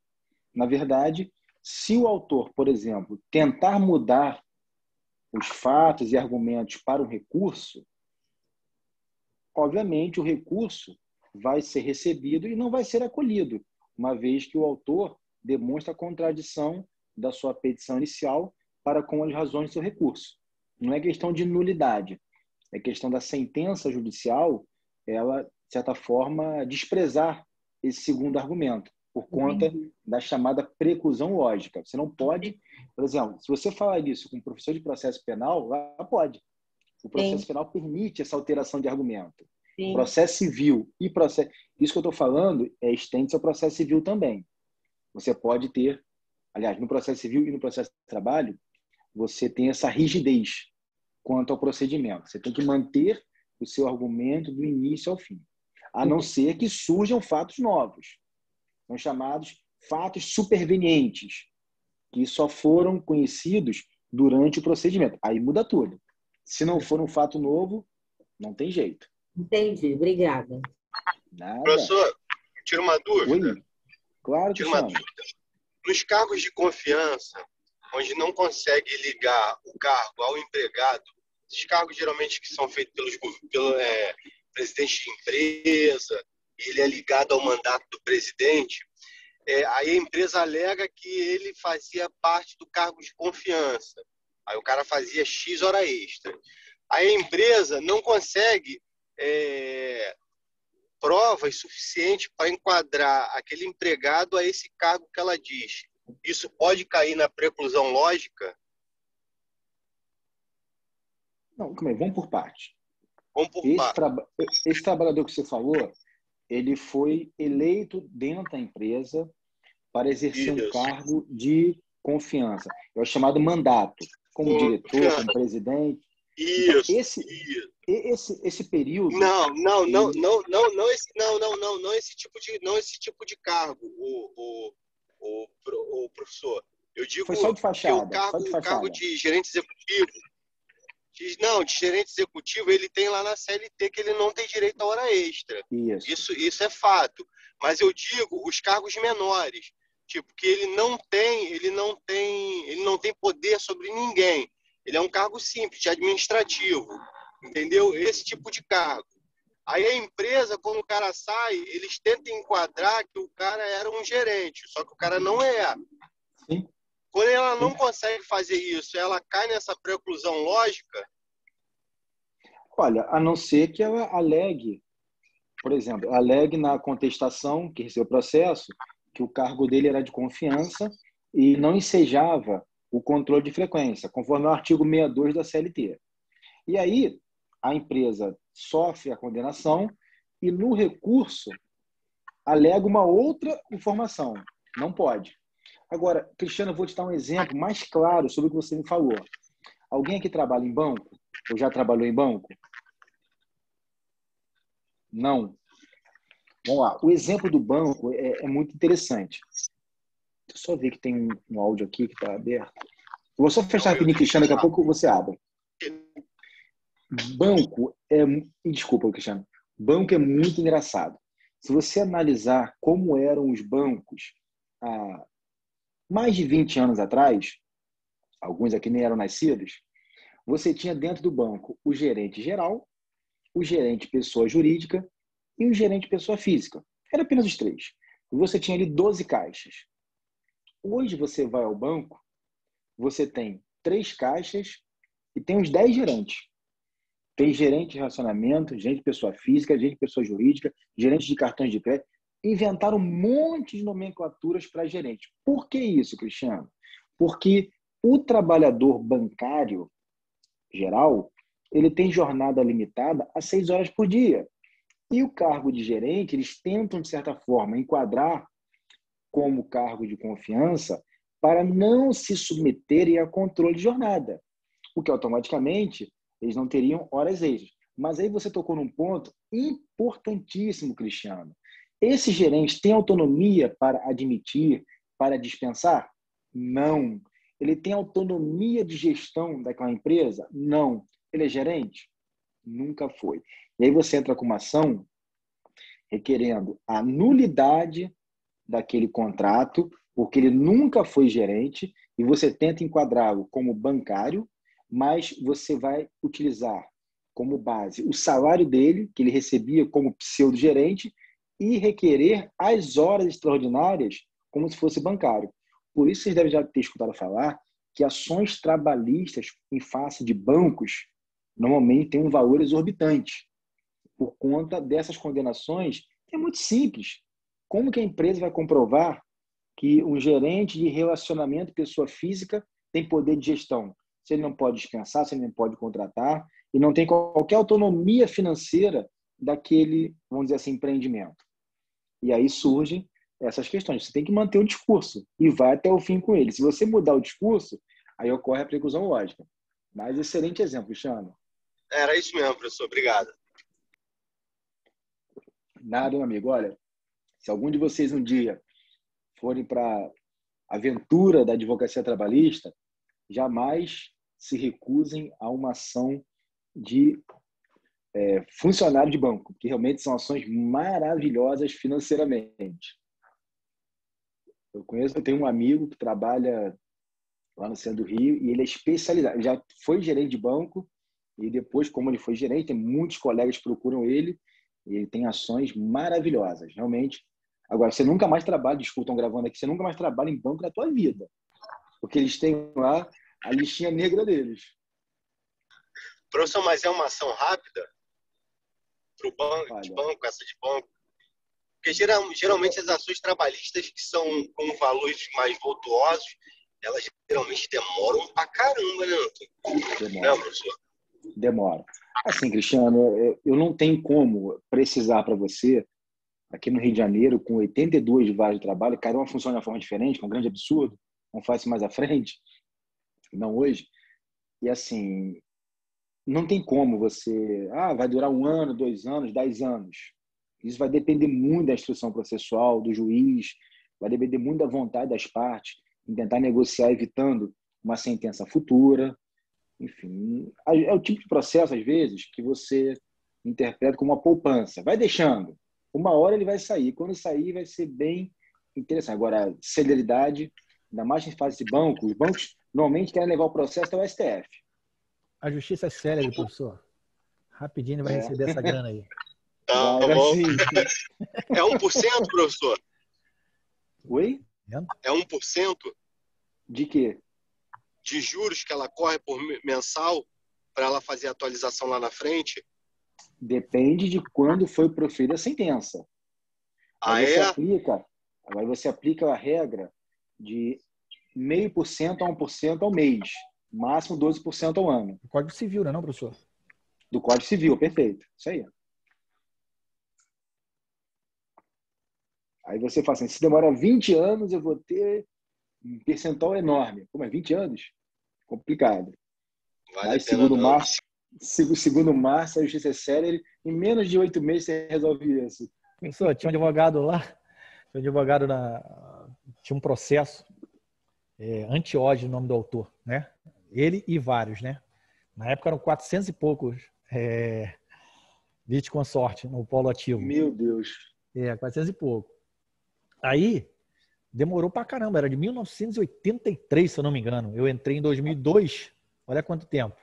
Na verdade, se o autor, por exemplo, tentar mudar os fatos e argumentos para um recurso, obviamente o recurso vai ser recebido e não vai ser acolhido, uma vez que o autor demonstra a contradição da sua petição inicial para com as razões do seu recurso. Não é questão de nulidade, é questão da sentença judicial, ela, de certa forma, desprezar esse segundo argumento, por conta Entendi. da chamada preclusão lógica. Você não pode, por exemplo, se você falar isso com um professor de processo penal, lá pode. O Sim, processo penal permite essa alteração de argumento. sim. Processo civil e processo... Isso que eu estou falando estende-se ao processo civil também. Você pode ter, aliás, no processo civil e no processo de trabalho, você tem essa rigidez quanto ao procedimento. Você tem que manter o seu argumento do início ao fim, a não ser que surjam fatos novos. São chamados fatos supervenientes, que só foram conhecidos durante o procedimento. Aí muda tudo. Se não for um fato novo, não tem jeito. Entendi, obrigada. Nada. Professor, tira uma dúvida. Oi? Claro, Tira uma Cristiano. dúvida. Nos cargos de confiança, onde não consegue ligar o cargo ao empregado, esses cargos geralmente que são feitos pelo presidente de empresa, ele é ligado ao mandato do presidente, aí a empresa alega que ele fazia parte do cargo de confiança. Aí o cara fazia X hora extra. Aí a empresa não consegue provas suficientes para enquadrar aquele empregado a esse cargo que ela diz. Isso pode cair na preclusão lógica? Não, calma aí, vamos por parte. Vamos por Esse, parte. esse trabalhador que você falou, ele foi eleito dentro da empresa para exercer um Isso. cargo de confiança. É o chamado mandato, como diretor, como presidente. Então, Isso. esse período... Não esse tipo de cargo, o professor. Eu digo Foi só de fachada. o cargo de gerente executivo. De gerente executivo, ele tem lá na CLT que ele não tem direito a hora extra. Isso é fato. Mas eu digo os cargos menores, tipo, que ele não tem poder sobre ninguém. Ele é um cargo simples, de administrativo. Entendeu? Esse tipo de cargo. Aí a empresa, quando o cara sai, eles tentam enquadrar que o cara era um gerente, só que o cara não é. Sim. Quando ela não consegue fazer isso, ela cai nessa preclusão lógica? Olha, a não ser que ela alegue, por exemplo, alegue na contestação que recebeu o processo, que o cargo dele era de confiança e não ensejava o controle de frequência, conforme o artigo 62 da CLT. E aí, a empresa sofre a condenação e, no recurso, alega uma outra informação. Não pode. Agora, Cristiano, eu vou te dar um exemplo mais claro sobre o que você me falou. Alguém aqui trabalha em banco? Ou já trabalhou em banco? Não. Vamos lá. O exemplo do banco é muito interessante. Deixa eu só ver que tem um áudio aqui que está aberto. Eu vou só fechar rapidinho, Cristiano, daqui a pouco você abre. Banco Desculpa, Cristiano. Banco é muito engraçado. Se você analisar como eram os bancos há mais de 20 anos atrás, alguns aqui nem eram nascidos, você tinha dentro do banco o gerente geral, o gerente pessoa jurídica e o gerente pessoa física. Era apenas os três. E você tinha ali 12 caixas. Hoje você vai ao banco, você tem 3 caixas e tem uns 10 gerentes. Tem gerente de relacionamento, gerente de pessoa física, gerente de pessoa jurídica, gerente de cartões de crédito. Inventaram um monte de nomenclaturas para gerente. Por que isso, Cristiano? Porque o trabalhador bancário geral, ele tem jornada limitada a 6 horas por dia. E o cargo de gerente, eles tentam, de certa forma, enquadrar como cargo de confiança para não se submeterem a controle de jornada, porque automaticamente eles não teriam horas extras. Mas aí você tocou num ponto importantíssimo, Cristiano. Esses gerentes têm autonomia para admitir, para dispensar? Não. Ele tem autonomia de gestão daquela empresa? Não. Ele é gerente? Nunca foi. E aí você entra com uma ação requerendo a nulidade daquele contrato, porque ele nunca foi gerente, e você tenta enquadrá-lo como bancário, mas você vai utilizar como base o salário dele, que ele recebia como pseudo-gerente, e requerer as horas extraordinárias como se fosse bancário. Por isso, vocês devem já ter escutado falar que ações trabalhistas em face de bancos normalmente têm um valor exorbitante, por conta dessas condenações, que é muito simples. Como que a empresa vai comprovar que um gerente de relacionamento pessoa física tem poder de gestão? Se ele não pode dispensar, se ele não pode contratar, e não tem qualquer autonomia financeira daquele, vamos dizer assim, empreendimento. E aí surgem essas questões. Você tem que manter o discurso e vai até o fim com ele. Se você mudar o discurso, aí ocorre a preclusão lógica. Mas excelente exemplo, Cristiano. Era isso mesmo, professor. Obrigado. Nada, meu amigo. Olha, se algum de vocês um dia forem para a aventura da advocacia trabalhista, jamais se recusem a uma ação de funcionário de banco, que realmente são ações maravilhosas financeiramente. Eu tenho um amigo que trabalha lá no centro do Rio e ele é especializado. Ele já foi gerente de banco e depois, como ele foi gerente, tem muitos colegas que procuram ele e ele tem ações maravilhosas, realmente. Agora, você nunca mais trabalha, desculpa, estão gravando aqui, você nunca mais trabalha em banco na tua vida, porque eles têm lá a listinha negra deles. Professor, mas é uma ação rápida para o banco, Olha, de banco, essa de banco? Porque geralmente as ações trabalhistas que são com valores mais vultuosos, elas geralmente demoram pra caramba, né? demora. Não, professor? Demora. Assim, Cristiano, eu não tenho como precisar para você, aqui no Rio de Janeiro, com 82 vagas de trabalho, cada uma funciona de uma forma diferente, que é um grande absurdo, vamos falar isso mais à frente, não hoje. E assim, não tem como você... vai durar 1 ano, 2 anos, 10 anos. Isso vai depender muito da instrução processual, do juiz, vai depender muito da vontade das partes, em tentar negociar evitando uma sentença futura. Enfim, é o tipo de processo, às vezes, que você interpreta como uma poupança. Vai deixando. Uma hora ele vai sair. Quando sair, vai ser bem interessante. Agora, celeridade, ainda mais em fase de banco, os bancos normalmente querem levar o processo até o STF. A justiça é célere, professor. Rapidinho ele vai receber essa grana aí. Tá vai bom. sim. É 1%, professor? Oi? É 1% De quê? de juros que ela corre por mensal para ela fazer a atualização lá na frente? Depende de quando foi proferida a sentença. Aí você aplica a regra de 0,5% a 1% ao mês, máximo 12% ao ano. O Código Civil, não é, professor? Do Código Civil, perfeito. Isso aí. Aí você fala assim, se demora 20 anos, eu vou ter um percentual enorme. Como é 20 anos? Complicado. Mas segundo Márcio, a justiça é séria, em menos de 8 meses você resolve isso. Professor, tinha um advogado lá, tinha um processo anti-ódio no nome do autor, né? Ele e vários, né? Na época eram 400 e poucos litisconsorte no polo ativo. Meu Deus. 400 e pouco. Aí, demorou pra caramba, era de 1983, se eu não me engano. Eu entrei em 2002, olha quanto tempo.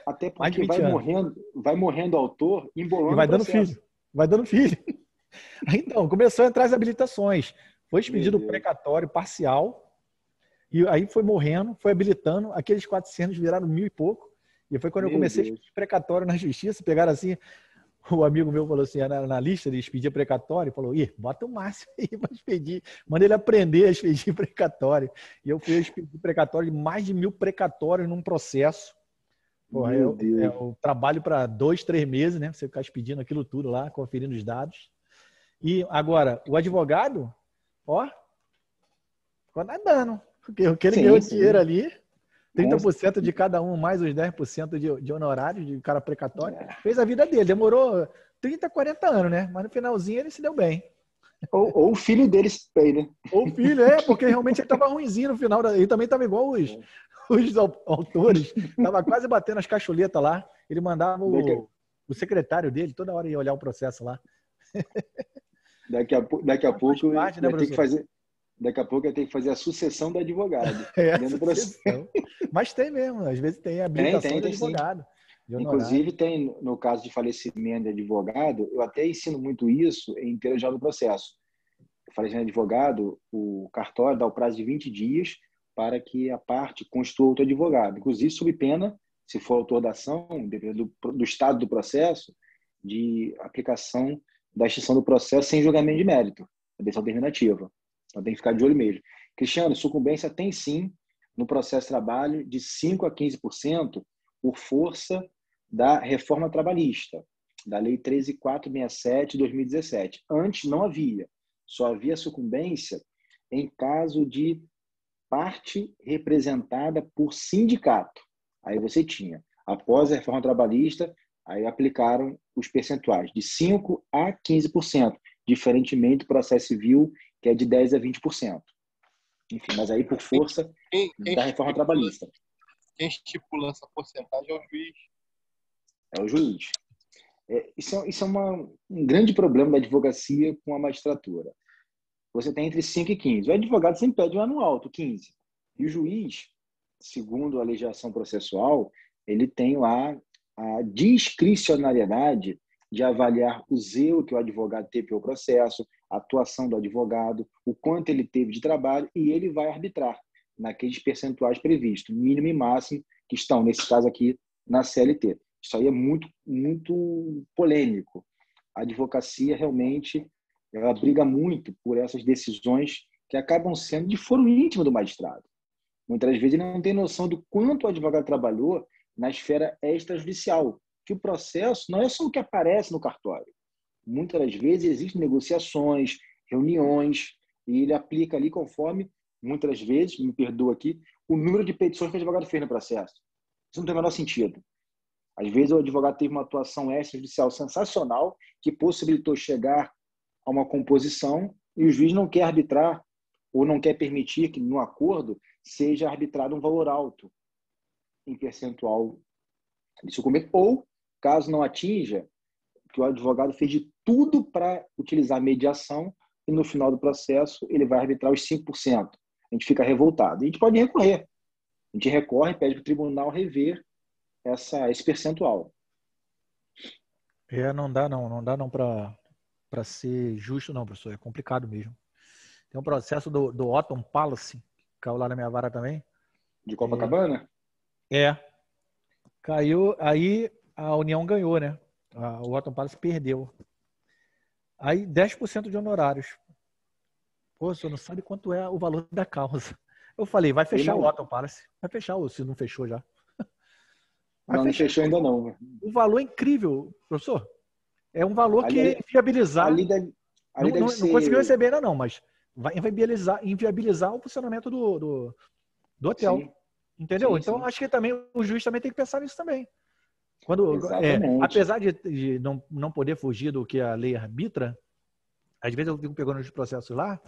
Até porque vai morrendo o autor, embolando e vai o dando processo. filho. Vai dando filho. Aí, então, começou a entrar as habilitações. Foi expedido o precatório parcial E aí foi morrendo, foi habilitando, aqueles 400 viraram 1.000 e pouco. E foi quando eu comecei a expedir precatório na justiça, pegaram assim, o amigo meu falou assim, na lista de expedir precatório, falou, bota o Márcio aí para expedir, manda ele aprender a expedir precatório. E eu fui expedir precatório de mais de 1.000 precatórios num processo. Porra, eu trabalho para 2, 3 meses, né? Você ficar expedindo aquilo tudo lá, conferindo os dados. E agora, o advogado, ficou nadando. Porque o que ele ganhou dinheiro ali, 30% de cada um, mais os 10% de honorários de cara precatório, fez a vida dele. Demorou 30, 40 anos, né? Mas no finalzinho ele se deu bem. Ou o filho deles bem, né? Ou o filho, porque realmente ele estava ruimzinho no final. Ele também estava igual os autores. Estava quase batendo as cacholetas lá. Ele mandava o secretário dele toda hora ia olhar o processo lá. Daqui a pouco parte, né, vai ter que fazer... Daqui a pouco eu tenho que fazer a sucessão do advogado. Mas tem mesmo, às vezes tem habilitação de advogado. Inclusive, tem, no caso de falecimento de advogado, eu até ensino muito isso em inteiro do processo. Falecimento de advogado, o cartório dá o prazo de 20 dias para que a parte constitua outro advogado. Inclusive, sob pena, se for autor da ação, dependendo do estado do processo, de aplicação da extinção do processo sem julgamento de mérito, a decisão terminativa. Então, tem que ficar de olho mesmo. Cristiano, sucumbência tem sim, no processo de trabalho, de 5% a 15% por força da reforma trabalhista, da Lei 13.467 de 2017. Antes não havia. Só havia sucumbência em caso de parte representada por sindicato. Aí você tinha. Após a reforma trabalhista, aí aplicaram os percentuais de 5% a 15%, diferentemente do processo civil, que é de 10% a 20%. Enfim, mas aí por força da reforma trabalhista. Quem estipula essa porcentagem é o juiz. É o juiz. Isso é um grande problema da advocacia com a magistratura. Você tem entre 5% e 15%. O advogado sempre pede um ano alto, 15%. E o juiz, segundo a legislação processual, ele tem lá a discricionariedade de avaliar o zelo que o advogado teve pelo processo, a atuação do advogado, o quanto ele teve de trabalho, e ele vai arbitrar naqueles percentuais previstos, mínimo e máximo, que estão, nesse caso aqui, na CLT. Isso aí é muito, muito polêmico. A advocacia realmente ela briga muito por essas decisões que acabam sendo de foro íntimo do magistrado. Muitas vezes ele não tem noção do quanto o advogado trabalhou na esfera extrajudicial, que o processo não é só o que aparece no cartório. Muitas das vezes existem negociações, reuniões, e ele aplica ali conforme, muitas das vezes, me perdoa aqui, o número de petições que o advogado fez no processo. Isso não tem o menor sentido. Às vezes o advogado teve uma atuação extrajudicial sensacional que possibilitou chegar a uma composição e o juiz não quer arbitrar ou não quer permitir que no acordo seja arbitrado um valor alto em percentual de sucumbência, ou, caso não atinja, que o advogado fez de tudo para utilizar a mediação e no final do processo ele vai arbitrar os 5%. A gente fica revoltado. A gente pode recorrer. A gente recorre e pede para o tribunal rever esse percentual. Não dá não para ser justo não, professor. É complicado mesmo. Tem um processo do Otton Palace, que caiu lá na minha vara também. De Copacabana? Caiu, aí a União ganhou, né? O Otton Palace perdeu. Aí 10% de honorários. Pô, o senhor não sabe quanto é o valor da causa. Eu falei, vai fechar o Otton Palace. Vai fechar, se não fechou já. Não fechou ainda não. O valor é incrível, professor. É um valor que inviabilizar. Não conseguiu receber ainda não, mas vai inviabilizar o funcionamento do hotel. Sim. Entendeu? Sim, então, sim. Acho que também o juiz também tem que pensar nisso também. Apesar de não poder fugir do que a lei arbitra, às vezes eu fico pegando os processos lá,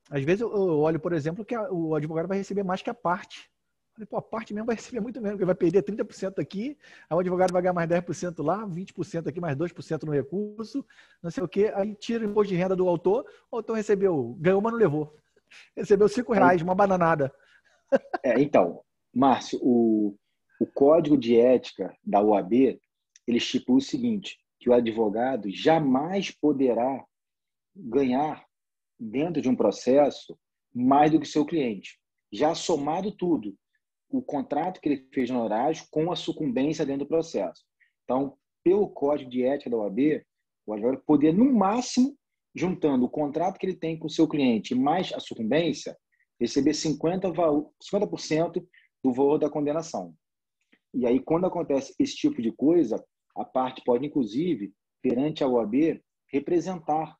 às vezes eu olho, por exemplo, que o advogado vai receber mais que a parte. A parte mesmo vai receber muito menos, porque vai perder 30% aqui, aí o advogado vai ganhar mais 10% lá, 20% aqui, mais 2% no recurso, não sei o quê, aí tira o imposto de renda do autor, o autor ganhou, mas não levou. Recebeu R$5, uma bananada. Então, Márcio, o Código de Ética da OAB, ele estipula o seguinte, que o advogado jamais poderá ganhar, dentro de um processo, mais do que o seu cliente. já somado tudo, o contrato que ele fez no honorários com a sucumbência dentro do processo. Então, pelo Código de Ética da OAB, o advogado poder, no máximo, juntando o contrato que ele tem com o seu cliente mais a sucumbência, receber 50% do valor da condenação. E aí, quando acontece esse tipo de coisa, a parte pode, inclusive, perante a OAB, representar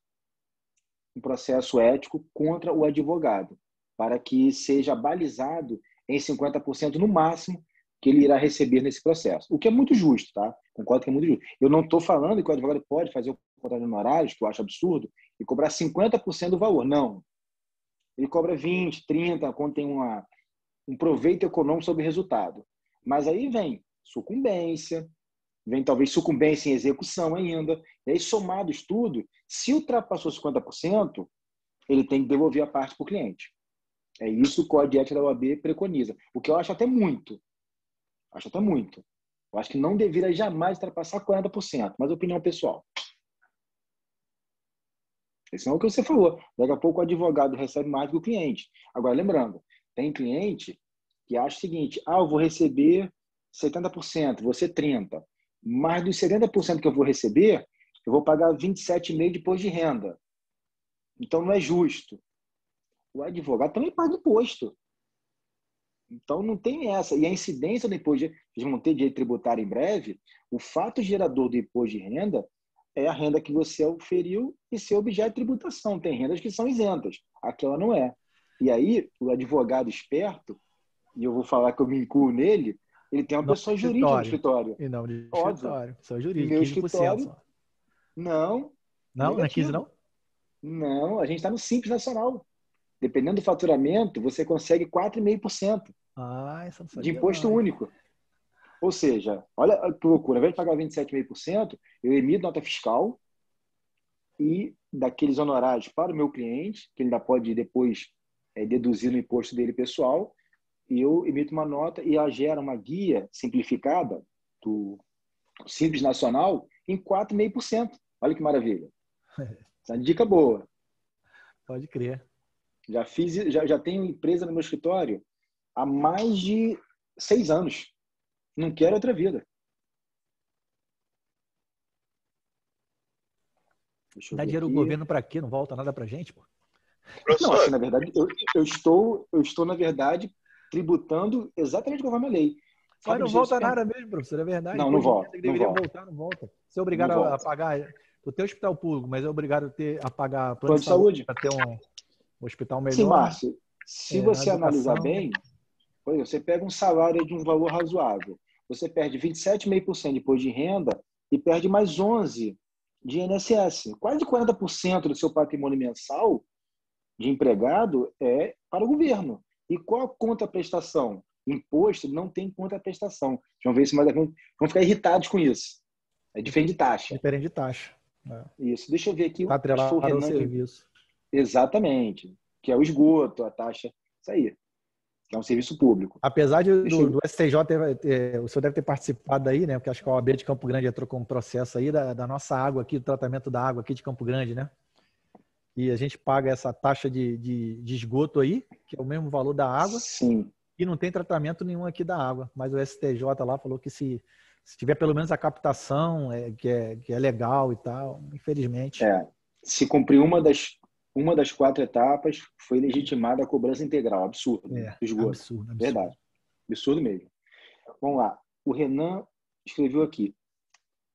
um processo ético contra o advogado, para que seja balizado em 50% no máximo que ele irá receber nesse processo. O que é muito justo, tá? Concordo que é muito justo. Eu não estou falando que o advogado pode fazer o contrato de honorários, que eu acho absurdo, e cobrar 50% do valor. Não. Ele cobra 20%, 30%, quando tem um proveito econômico sobre o resultado. Mas aí vem sucumbência, vem talvez sucumbência em execução ainda. E aí, somado isso tudo, se ultrapassou 50%, ele tem que devolver a parte para o cliente. É isso que o Código de Ética da OAB preconiza. O que eu acho até muito. Acho até muito. Eu acho que não deveria jamais ultrapassar 40%, mas opinião pessoal. Esse não é o que você falou. Daqui a pouco o advogado recebe mais do que o cliente. Agora, lembrando, tem cliente que acha o seguinte, eu vou receber 70%, você 30%. Mais dos 70% que eu vou receber, eu vou pagar 27,5% de imposto de renda. Então, não é justo. O advogado também paga imposto. Então, não tem essa. E a incidência do imposto de renda, eles vão ter direito tributário em breve, o fato gerador do imposto de renda é a renda que você oferiu e seu objeto de tributação. Tem rendas que são isentas, aquela não é. E aí, o advogado esperto, e eu vou falar que eu me incluo nele, ele tem uma pessoa jurídica no escritório. E não de Óbvio. escritório. Pessoa jurídica, Meu 15% escritório, só. não. Não, não é 15%, não? Não, a gente está no Simples Nacional. Dependendo do faturamento, você consegue 4,5% Essa não sabia, de imposto não. único. Ou seja, olha que loucura, ao invés de pagar 27,5%, eu emito nota fiscal e daqueles honorários para o meu cliente, que ele ainda pode depois deduzir no imposto dele pessoal, e eu emito uma nota e ela gera uma guia simplificada do Simples Nacional em 4,5%. Olha que maravilha. Essa é uma dica boa. Pode crer. Já tenho empresa no meu escritório há mais de 6 anos. Não quero outra vida. Dá dinheiro ao governo para quê? Não volta nada para gente, pô? Não, assim, na verdade, eu estou, na verdade, tributando exatamente conforme a lei. Mas não volta nada mesmo, professor, é verdade. Não volta. Que deveria voltar, não volta. Você é obrigado a pagar, tu tem hospital público, mas é obrigado a pagar plano de saúde para ter um hospital melhor. Sim, Márcio, se você analisar bem, você pega um salário de um valor razoável, você perde 27,5% de imposto de renda e perde mais 11% de INSS. Quase 40% do seu patrimônio mensal de empregado é para o governo. E qual a contraprestação? Imposto não tem contraprestação. Vamos ver se mais vão ficar irritados com isso. É diferente de taxa. Diferente de taxa. Isso. Deixa eu ver aqui. Está atrelado ao serviço. Exatamente. Que é o esgoto, a taxa. Isso aí. Que é um serviço público. Apesar do STJ, o senhor deve ter participado aí, né? Porque acho que a OAB de Campo Grande entrou com um processo aí da nossa água aqui, do tratamento da água aqui de Campo Grande, né? E a gente paga essa taxa de esgoto aí, que é o mesmo valor da água. Sim. E não tem tratamento nenhum aqui da água. Mas o STJ lá falou que se tiver pelo menos a captação, que é legal e tal, infelizmente. Se cumprir uma das 4 etapas, foi legitimada a cobrança integral. Absurdo. Do esgoto. Absurdo. Verdade. Absurdo mesmo. Vamos lá. O Renan escreveu aqui.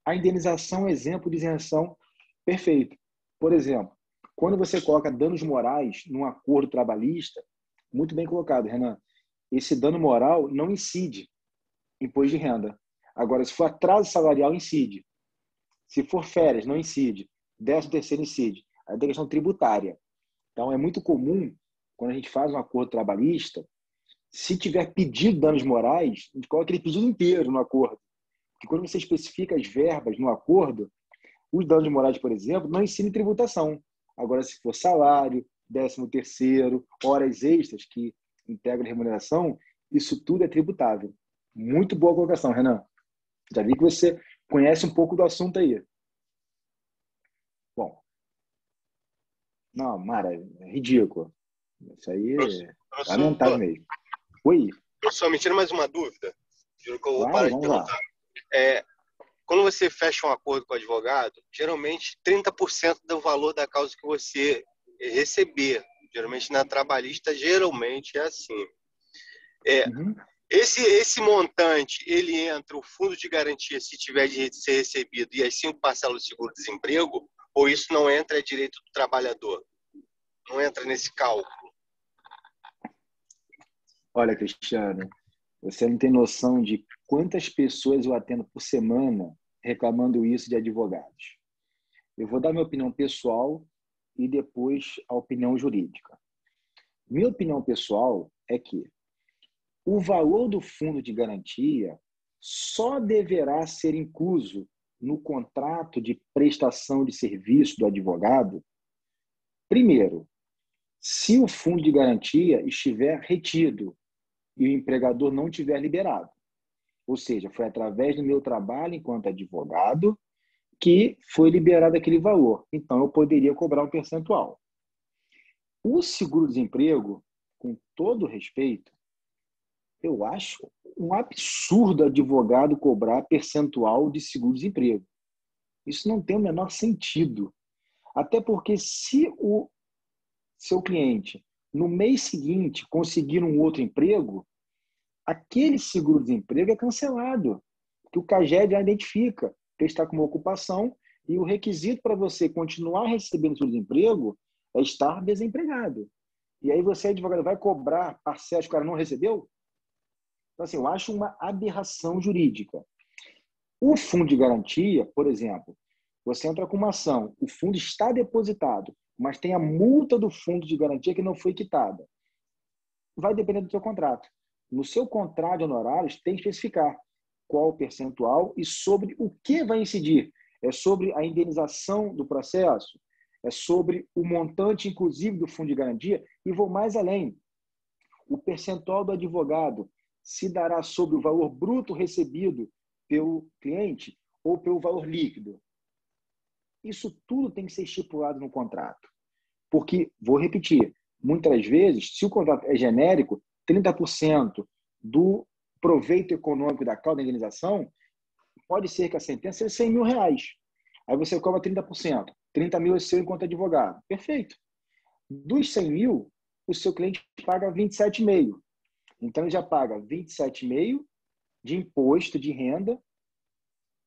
A indenização é exemplo de isenção perfeito. Por exemplo, quando você coloca danos morais num acordo trabalhista, muito bem colocado, Renan, esse dano moral não incide imposto de renda. Agora, se for atraso salarial, incide. Se for férias, não incide. 13º incide. Aí tem questão tributária. Então, é muito comum, quando a gente faz um acordo trabalhista, se tiver pedido de danos morais, a gente coloca aquele pedido inteiro no acordo. Porque quando você especifica as verbas no acordo, os danos morais, por exemplo, não incidem em tributação. Agora, se for salário, 13º, horas extras que integram a remuneração, isso tudo é tributável. Muito boa colocação, Renan. Já vi que você conhece um pouco do assunto aí. Bom. Não, Mara, é ridículo. Isso aí é lamentável Professor, mesmo. Oi, professor, me tira mais uma dúvida. Juro que eu vou claro, parar de vamos lá. perguntar. Quando você fecha um acordo com o advogado, geralmente 30% do valor da causa que você receber, geralmente na trabalhista, geralmente é assim. É, Uhum. esse montante, ele entra o fundo de garantia se tiver de ser recebido e as 5 parcelas do seguro-desemprego, ou isso não entra, é direito do trabalhador? Não entra nesse cálculo? Olha, Cristiano, você não tem noção de quantas pessoas eu atendo por semana reclamando isso de advogados. Eu vou dar minha opinião pessoal e depois a opinião jurídica. Minha opinião pessoal é que o valor do fundo de garantia só deverá ser incluso no contrato de prestação de serviço do advogado, primeiro, se o fundo de garantia estiver retido e o empregador não tiver liberado. Ou seja, foi através do meu trabalho enquanto advogado que foi liberado aquele valor. Então, eu poderia cobrar um percentual. O seguro-desemprego, com todo respeito, eu acho um absurdo advogado cobrar percentual de seguro-desemprego. Isso não tem o menor sentido. Até porque se o seu cliente, no mês seguinte, conseguir um outro emprego, aquele seguro-desemprego é cancelado, que o CAGED já identifica que ele está com uma ocupação e o requisito para você continuar recebendo seguro-desemprego é estar desempregado. E aí você, advogado, vai cobrar parcelas que o cara não recebeu? Então, assim, eu acho uma aberração jurídica. O fundo de garantia, por exemplo, você entra com uma ação, o fundo está depositado, mas tem a multa do fundo de garantia que não foi quitada. Vai depender do seu contrato. No seu contrato de honorários, tem que especificar qual o percentual e sobre o que vai incidir. É sobre a indenização do processo? É sobre o montante, inclusive, do fundo de garantia? E vou mais além. O percentual do advogado se dará sobre o valor bruto recebido pelo cliente ou pelo valor líquido? Isso tudo tem que ser estipulado no contrato. Porque, vou repetir, muitas vezes, se o contrato é genérico, 30% do proveito econômico da causa da indenização, pode ser que a sentença seja 100 mil reais. Aí você cobra 30%. 30 mil é seu enquanto advogado. Perfeito. Dos 100 mil, o seu cliente paga 27,5. Então, ele já paga 27,5 de imposto de renda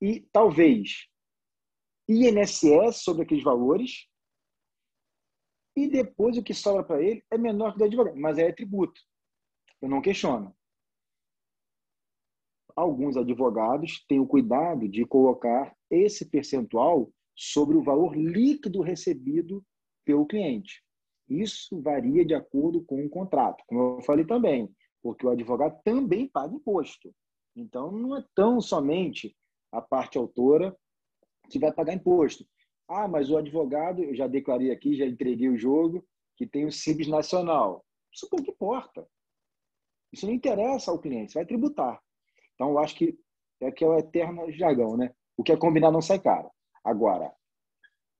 e talvez INSS sobre aqueles valores, e depois o que sobra para ele é menor que o do advogado, mas é tributo. Eu não questiono. Alguns advogados têm o cuidado de colocar esse percentual sobre o valor líquido recebido pelo cliente. Isso varia de acordo com o contrato, como eu falei também, porque o advogado também paga imposto. Então, não é tão somente a parte autora que vai pagar imposto. Ah, mas o advogado, eu já declarei aqui, já entreguei o jogo, que tem o Simples Nacional. Isso pouco importa. Isso não interessa ao cliente, você vai tributar. Então, eu acho que é o eterno jargão, né? O que é combinar não sai caro. Agora,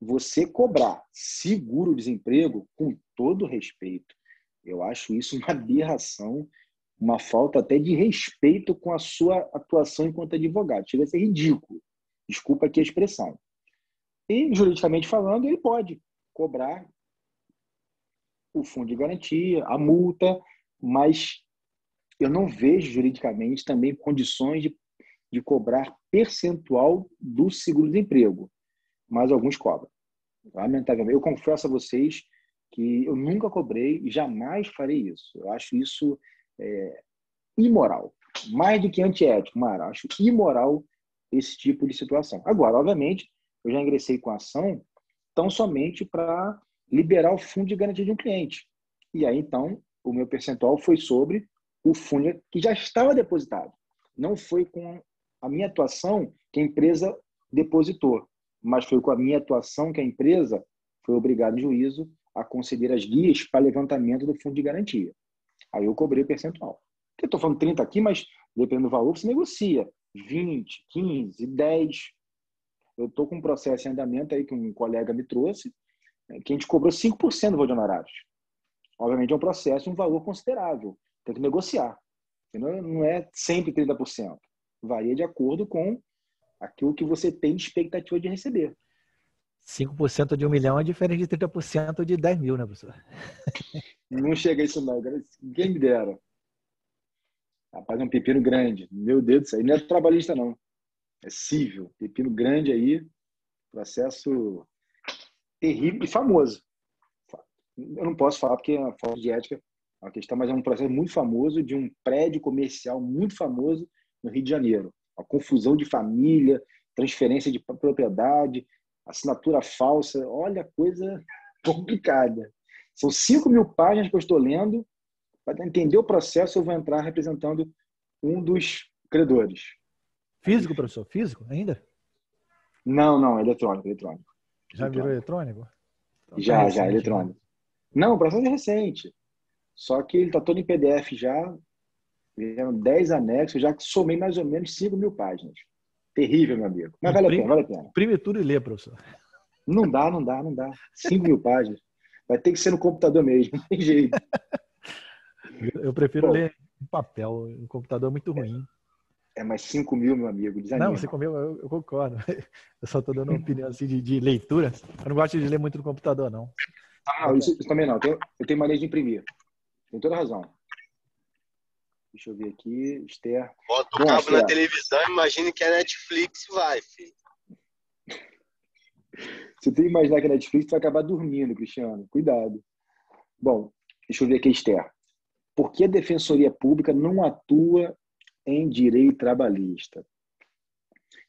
você cobrar seguro-desemprego, com todo respeito, eu acho isso uma aberração, uma falta até de respeito com a sua atuação enquanto advogado. Chega a ser ridículo. Desculpa aqui a expressão. E, juridicamente falando, ele pode cobrar o fundo de garantia, a multa, mas eu não vejo juridicamente também condições de cobrar percentual do seguro-desemprego, mas alguns cobram. Lamentavelmente, eu confesso a vocês que eu nunca cobrei e jamais farei isso. Eu acho isso imoral. Mais do que antiético, Mara. Eu acho imoral esse tipo de situação. Agora, obviamente, eu já ingressei com a ação tão somente para liberar o fundo de garantia de um cliente. E aí, então, o meu percentual foi sobre o fundo que já estava depositado. Não foi com a minha atuação que a empresa depositou, mas foi com a minha atuação que a empresa foi obrigada em juízo a conceder as guias para levantamento do fundo de garantia. Aí eu cobrei o percentual. Eu estou falando 30 aqui, mas dependendo do valor, você negocia 20, 15, 10. Eu estou com um processo em andamento aí que um colega me trouxe, que a gente cobrou 5% do valor de honorários. Obviamente é um processo, um valor considerável. Tem que negociar. Não é sempre 30%. Varia de acordo com aquilo que você tem de expectativa de receber. 5% de 1 milhão é diferente de 30% de 10 mil, né, professor? Não chega a isso não. Quem me dera. Rapaz, é um pepino grande. Meu Deus do céu. E não é trabalhista, não. É cível. Pepino grande aí. Processo terrível e famoso. Eu não posso falar porque é falta de ética a questão, mas é um processo muito famoso de um prédio comercial muito famoso no Rio de Janeiro. A confusão de família, transferência de propriedade, assinatura falsa. Olha, coisa complicada. São 5.000 páginas que eu estou lendo. Para entender o processo, eu vou entrar representando um dos credores. Físico, professor? Físico ainda? Não, eletrônico. Já virou eletrônico? Então, Já, recente, eletrônico. né? Não, o processo é recente. Só que ele está todo em PDF já. Vieram 10 anexos, já somei mais ou menos 5.000 páginas. Terrível, meu amigo. Mas vale a pena. Imprime tudo e lê, professor. Não dá. 5.000 páginas. Vai ter que ser no computador mesmo, não tem jeito. Eu prefiro ler em papel. O computador é muito ruim. Mas 5.000, meu amigo, desanima. Não, você comeu, eu concordo. Eu só estou dando uma opinião assim de leitura. Eu não gosto de ler muito no computador, não. Isso também não. Eu tenho maneira de imprimir. Tem toda razão. Deixa eu ver aqui. Esther. Bota o cabo na televisão, imagine que a Netflix vai, filho. Se tu imaginar que a Netflix, tu vai acabar dormindo, Cristiano. Cuidado. Bom, deixa eu ver aqui, Esther. Por que a Defensoria Pública não atua em direito trabalhista?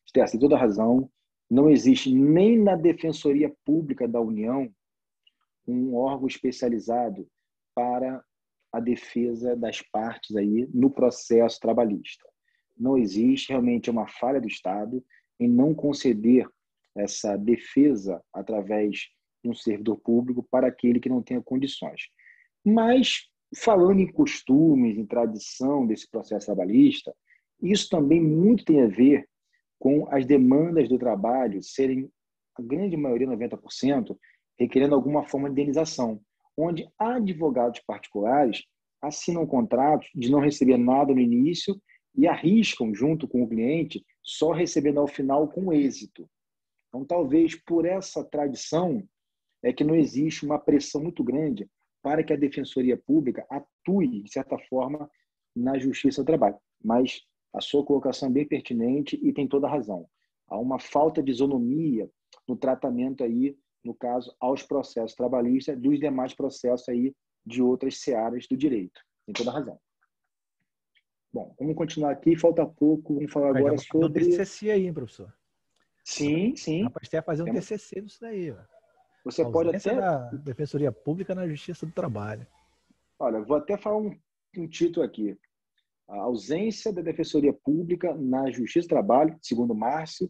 Esther, você tem toda razão. Não existe nem na Defensoria Pública da União um órgão especializado para a defesa das partes aí no processo trabalhista. Não existe, realmente é uma falha do Estado em não conceder essa defesa através de um servidor público para aquele que não tenha condições. Mas, falando em costumes, em tradição desse processo trabalhista, isso também muito tem a ver com as demandas do trabalho serem, a grande maioria, 90%, requerendo alguma forma de indenização, onde advogados particulares assinam contratos de não receber nada no início e arriscam, junto com o cliente, só recebendo ao final com êxito. Então, talvez por essa tradição é que não existe uma pressão muito grande para que a Defensoria Pública atue, de certa forma, na Justiça do Trabalho. Mas a sua colocação é bem pertinente e tem toda a razão. Há uma falta de isonomia no tratamento aí, no caso, aos processos trabalhistas dos demais processos aí de outras searas do direito. Tem toda a razão. Bom, vamos continuar aqui, falta pouco, vamos falar agora sobre... Um TCC aí, hein, professor? Sim. Rapaz, tem que fazer um TCC disso daí. Ó. Você pode até... da Defensoria Pública na Justiça do Trabalho. Olha, vou até falar um título aqui. A ausência da Defensoria Pública na Justiça do Trabalho, segundo Márcio,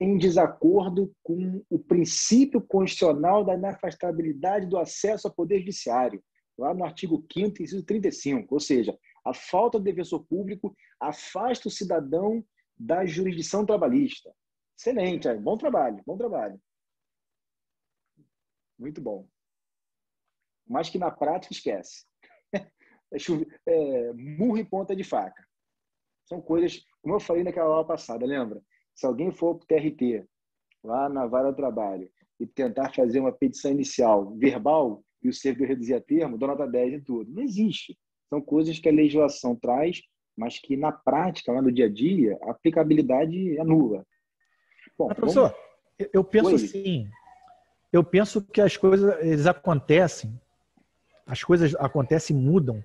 em desacordo com o princípio constitucional da inafastabilidade do acesso ao Poder Judiciário, lá no artigo 5º, inciso 35. Ou seja, a falta de defensor público afasta o cidadão da jurisdição trabalhista. Excelente, bom trabalho. Muito bom. Mas que na prática esquece. Murro em ponta de faca. São coisas, como eu falei naquela aula passada, lembra? Se alguém for para o TRT, lá na vara do trabalho, e tentar fazer uma petição inicial verbal e o servidor reduzir a termo, dá nota 10 em tudo. Não existe. São coisas que a legislação traz, mas que na prática, lá no dia a dia, a aplicabilidade é nula. Bom, mas, professor, eu penso assim, eu penso que as coisas acontecem e mudam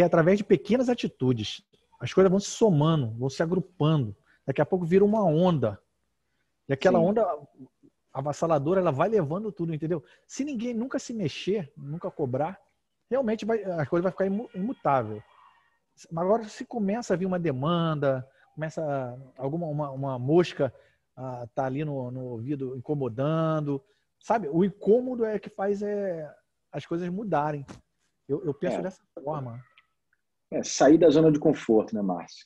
através de pequenas atitudes. As coisas vão se somando, vão se agrupando. Daqui a pouco vira uma onda. E aquela onda avassaladora, ela vai levando tudo, entendeu? Se ninguém nunca se mexer, nunca cobrar, realmente a coisa vai ficar imutável. Mas agora, se começa a vir uma demanda, começa uma mosca tá ali no ouvido incomodando, sabe? O incômodo é que faz as coisas mudarem. Eu penso dessa forma. Sair da zona de conforto, né, Márcio?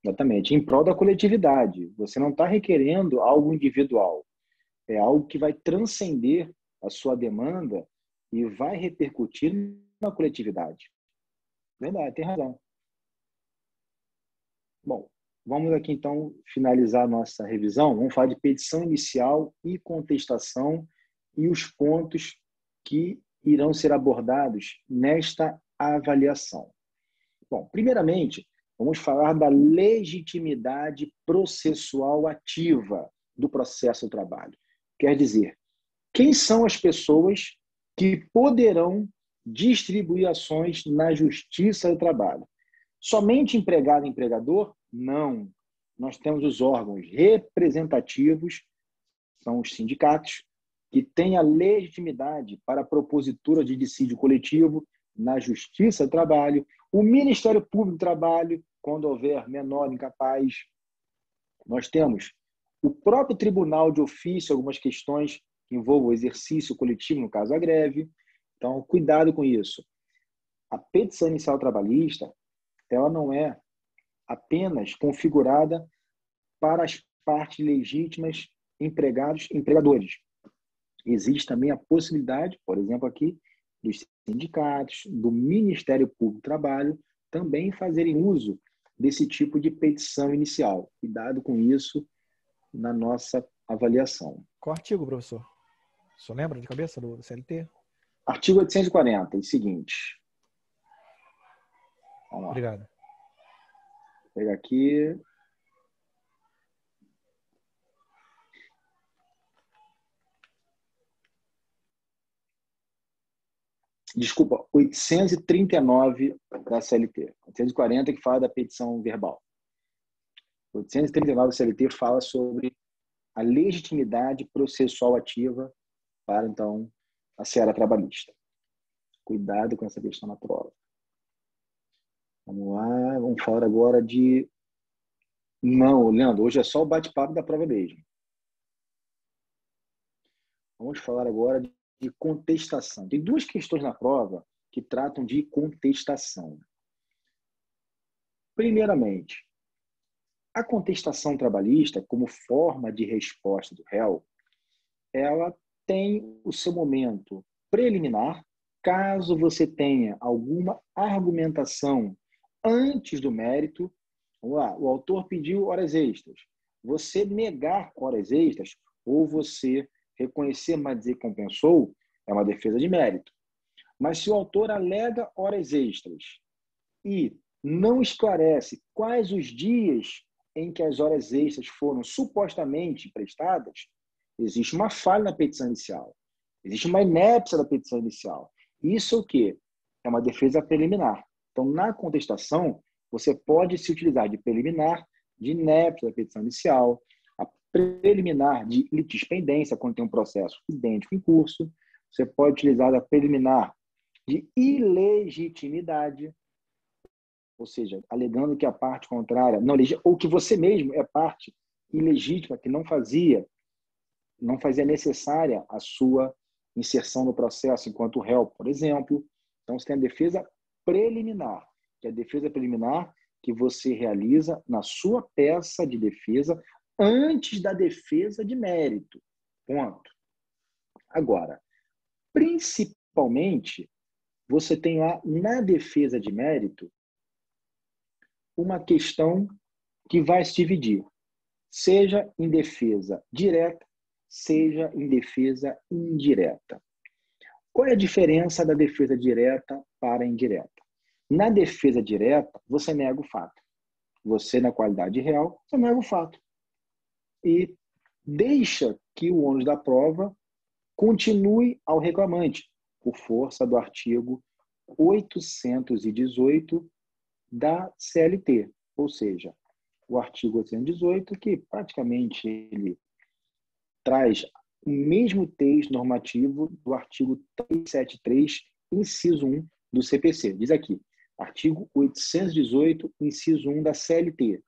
Exatamente. Em prol da coletividade. Você não está requerendo algo individual. É algo que vai transcender a sua demanda e vai repercutir na coletividade. Verdade, tem razão. Bom, vamos aqui então finalizar a nossa revisão. Vamos falar de petição inicial e contestação e os pontos que irão ser abordados nesta avaliação. Bom, primeiramente, vamos falar da legitimidade processual ativa do processo do trabalho. Quer dizer, quem são as pessoas que poderão distribuir ações na Justiça do Trabalho? Somente empregado e empregador? Não. Nós temos os órgãos representativos, são os sindicatos, que têm a legitimidade para a propositura de dissídio coletivo na Justiça do Trabalho, o Ministério Público do Trabalho, quando houver menor incapaz. Nós temos o próprio tribunal de ofício, algumas questões que envolvam o exercício coletivo, no caso a greve. Então, cuidado com isso. A petição inicial trabalhista, ela não é apenas configurada para as partes legítimas, empregados e empregadores. Existe também a possibilidade, por exemplo, aqui, dos sindicatos, do Ministério Público do Trabalho, também fazerem uso desse tipo de petição inicial. Cuidado com isso na nossa avaliação. Qual artigo, professor? O senhor lembra de cabeça do CLT? Artigo 840, é o seguinte. Vamos lá. Obrigado. Vou pegar aqui. Desculpa, 839 da CLT. 840 que fala da petição verbal. 839 da CLT fala sobre a legitimidade processual ativa para, então, a seara trabalhista. Cuidado com essa questão na prova. Vamos lá, vamos falar agora de... Não, Leandro, hoje é só o bate-papo da prova mesmo. Vamos falar agora de contestação. Tem duas questões na prova que tratam de contestação. Primeiramente, a contestação trabalhista, como forma de resposta do réu, ela tem o seu momento preliminar, caso você tenha alguma argumentação antes do mérito. Vamos lá, o autor pediu horas extras. Você negar horas extras ou você reconhecer, mas dizer que compensou, é uma defesa de mérito. Mas se o autor alega horas extras e não esclarece quais os dias em que as horas extras foram supostamente prestadas, existe uma falha na petição inicial. Existe uma inépcia da petição inicial. Isso é o quê? É uma defesa preliminar. Então, na contestação, você pode se utilizar de preliminar, de inépcia da petição inicial, a preliminar de litispendência, quando tem um processo idêntico em curso. Você pode utilizar a preliminar de ilegitimidade, ou seja, alegando que a parte contrária, não, ou que você mesmo é parte ilegítima, que não fazia necessária a sua inserção no processo enquanto réu, por exemplo. Então, você tem a defesa preliminar, que é a defesa preliminar que você realiza na sua peça de defesa antes da defesa de mérito. Ponto. Agora, principalmente, você tem lá na defesa de mérito uma questão que vai se dividir, seja em defesa direta, seja em defesa indireta. Qual é a diferença da defesa direta para a indireta? Na defesa direta, você nega o fato. Você, na qualidade real, você nega o fato. E deixa que o ônus da prova continue ao reclamante, por força do artigo 818 da CLT. Ou seja, o artigo 818, que praticamente ele traz o mesmo texto normativo do artigo 373, inciso 1 do CPC. Diz aqui, artigo 818, inciso 1 da CLT.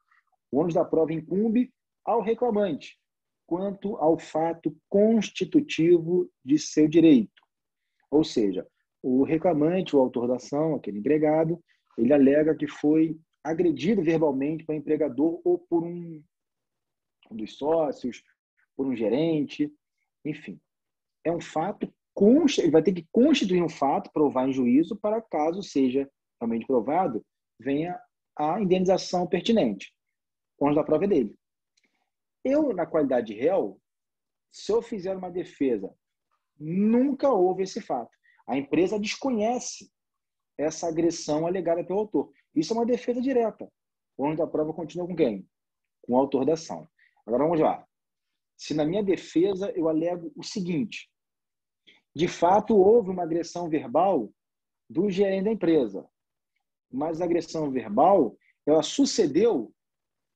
O ônus da prova incumbe ao reclamante quanto ao fato constitutivo de seu direito. Ou seja, o reclamante, o autor da ação, aquele empregado, ele alega que foi agredido verbalmente por um empregador ou por um dos sócios, por um gerente, enfim. É um fato ele vai ter que constituir um fato, provar em juízo, para caso seja realmente provado, venha a indenização pertinente. O ônus da prova é dele. Eu, na qualidade de réu, se eu fizer uma defesa, nunca houve esse fato. A empresa desconhece essa agressão alegada pelo autor. Isso é uma defesa direta. O ônus da prova continua com quem? Com o autor da ação. Agora vamos lá. Se na minha defesa eu alego o seguinte: de fato houve uma agressão verbal do gerente da empresa, mas a agressão verbal ela sucedeu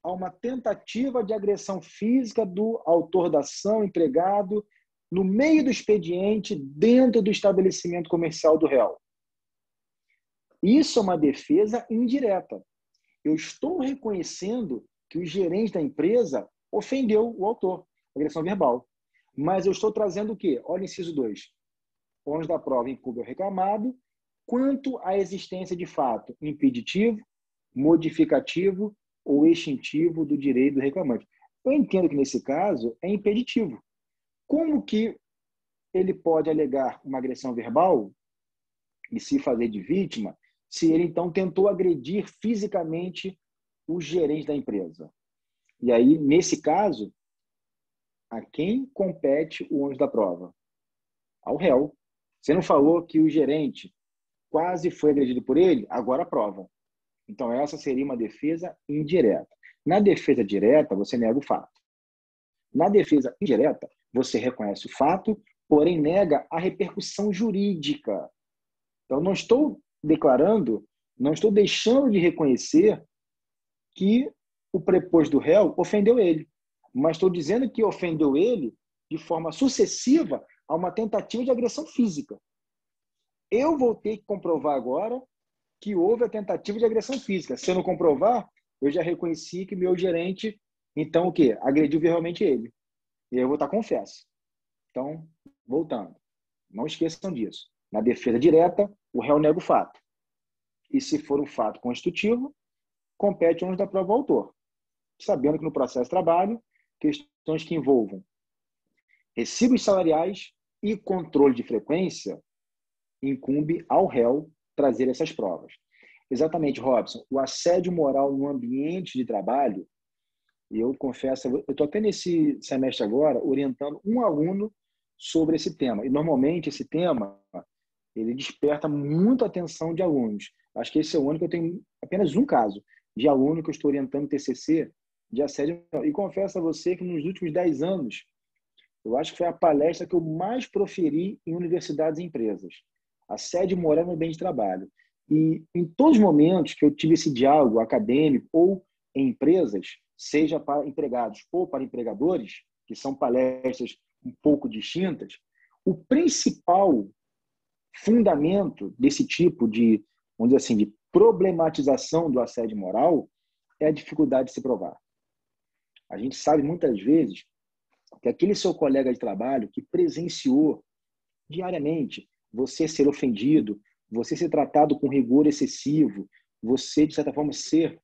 a uma tentativa de agressão física do autor da ação, empregado, no meio do expediente, dentro do estabelecimento comercial do réu. Isso é uma defesa indireta. Eu estou reconhecendo que o gerente da empresa ofendeu o autor, agressão verbal. Mas eu estou trazendo o quê? Olha o inciso 2. Ônus da prova incumbe ao reclamado quanto à existência de fato impeditivo, modificativo ou extintivo do direito do reclamante. Eu entendo que, nesse caso, é impeditivo. Como que ele pode alegar uma agressão verbal e se fazer de vítima se ele, então, tentou agredir fisicamente o gerente da empresa? E aí, nesse caso, a quem compete o ônus da prova? Ao réu. Você não falou que o gerente quase foi agredido por ele? Agora prova. Então, essa seria uma defesa indireta. Na defesa direta, você nega o fato. Na defesa indireta, você reconhece o fato, porém nega a repercussão jurídica. Então, não estou declarando, não estou deixando de reconhecer que o preposto do réu ofendeu ele, mas estou dizendo que ofendeu ele de forma sucessiva a uma tentativa de agressão física. Eu vou ter que comprovar agora que houve a tentativa de agressão física. Se eu não comprovar, eu já reconheci que meu gerente, então, o quê? Agrediu verbalmente ele. E eu vou estar confesso. Então, voltando. Não esqueçam disso. Na defesa direta, o réu nega o fato. E se for um fato constitutivo, compete o ônus da prova ao autor. Sabendo que no processo de trabalho, questões que envolvam recibos salariais e controle de frequência incumbe ao réu trazer essas provas. Exatamente, Robson. O assédio moral no ambiente de trabalho, e eu confesso, eu estou até nesse semestre agora orientando um aluno sobre esse tema. E normalmente esse tema ele desperta muita atenção de alunos. Acho que esse é o único que eu tenho apenas um caso de aluno que eu estou orientando TCC de assédio moral. E confesso a você que nos últimos 10 anos, eu acho que foi a palestra que eu mais proferi em universidades e empresas. Assédio moral no ambiente de trabalho. E em todos os momentos que eu tive esse diálogo acadêmico ou em empresas, seja para empregados ou para empregadores, que são palestras um pouco distintas, o principal fundamento desse tipo de, vamos dizer assim, de problematização do assédio moral é a dificuldade de se provar. A gente sabe muitas vezes que aquele seu colega de trabalho que presenciou diariamente você ser ofendido, você ser tratado com rigor excessivo, você, de certa forma, ser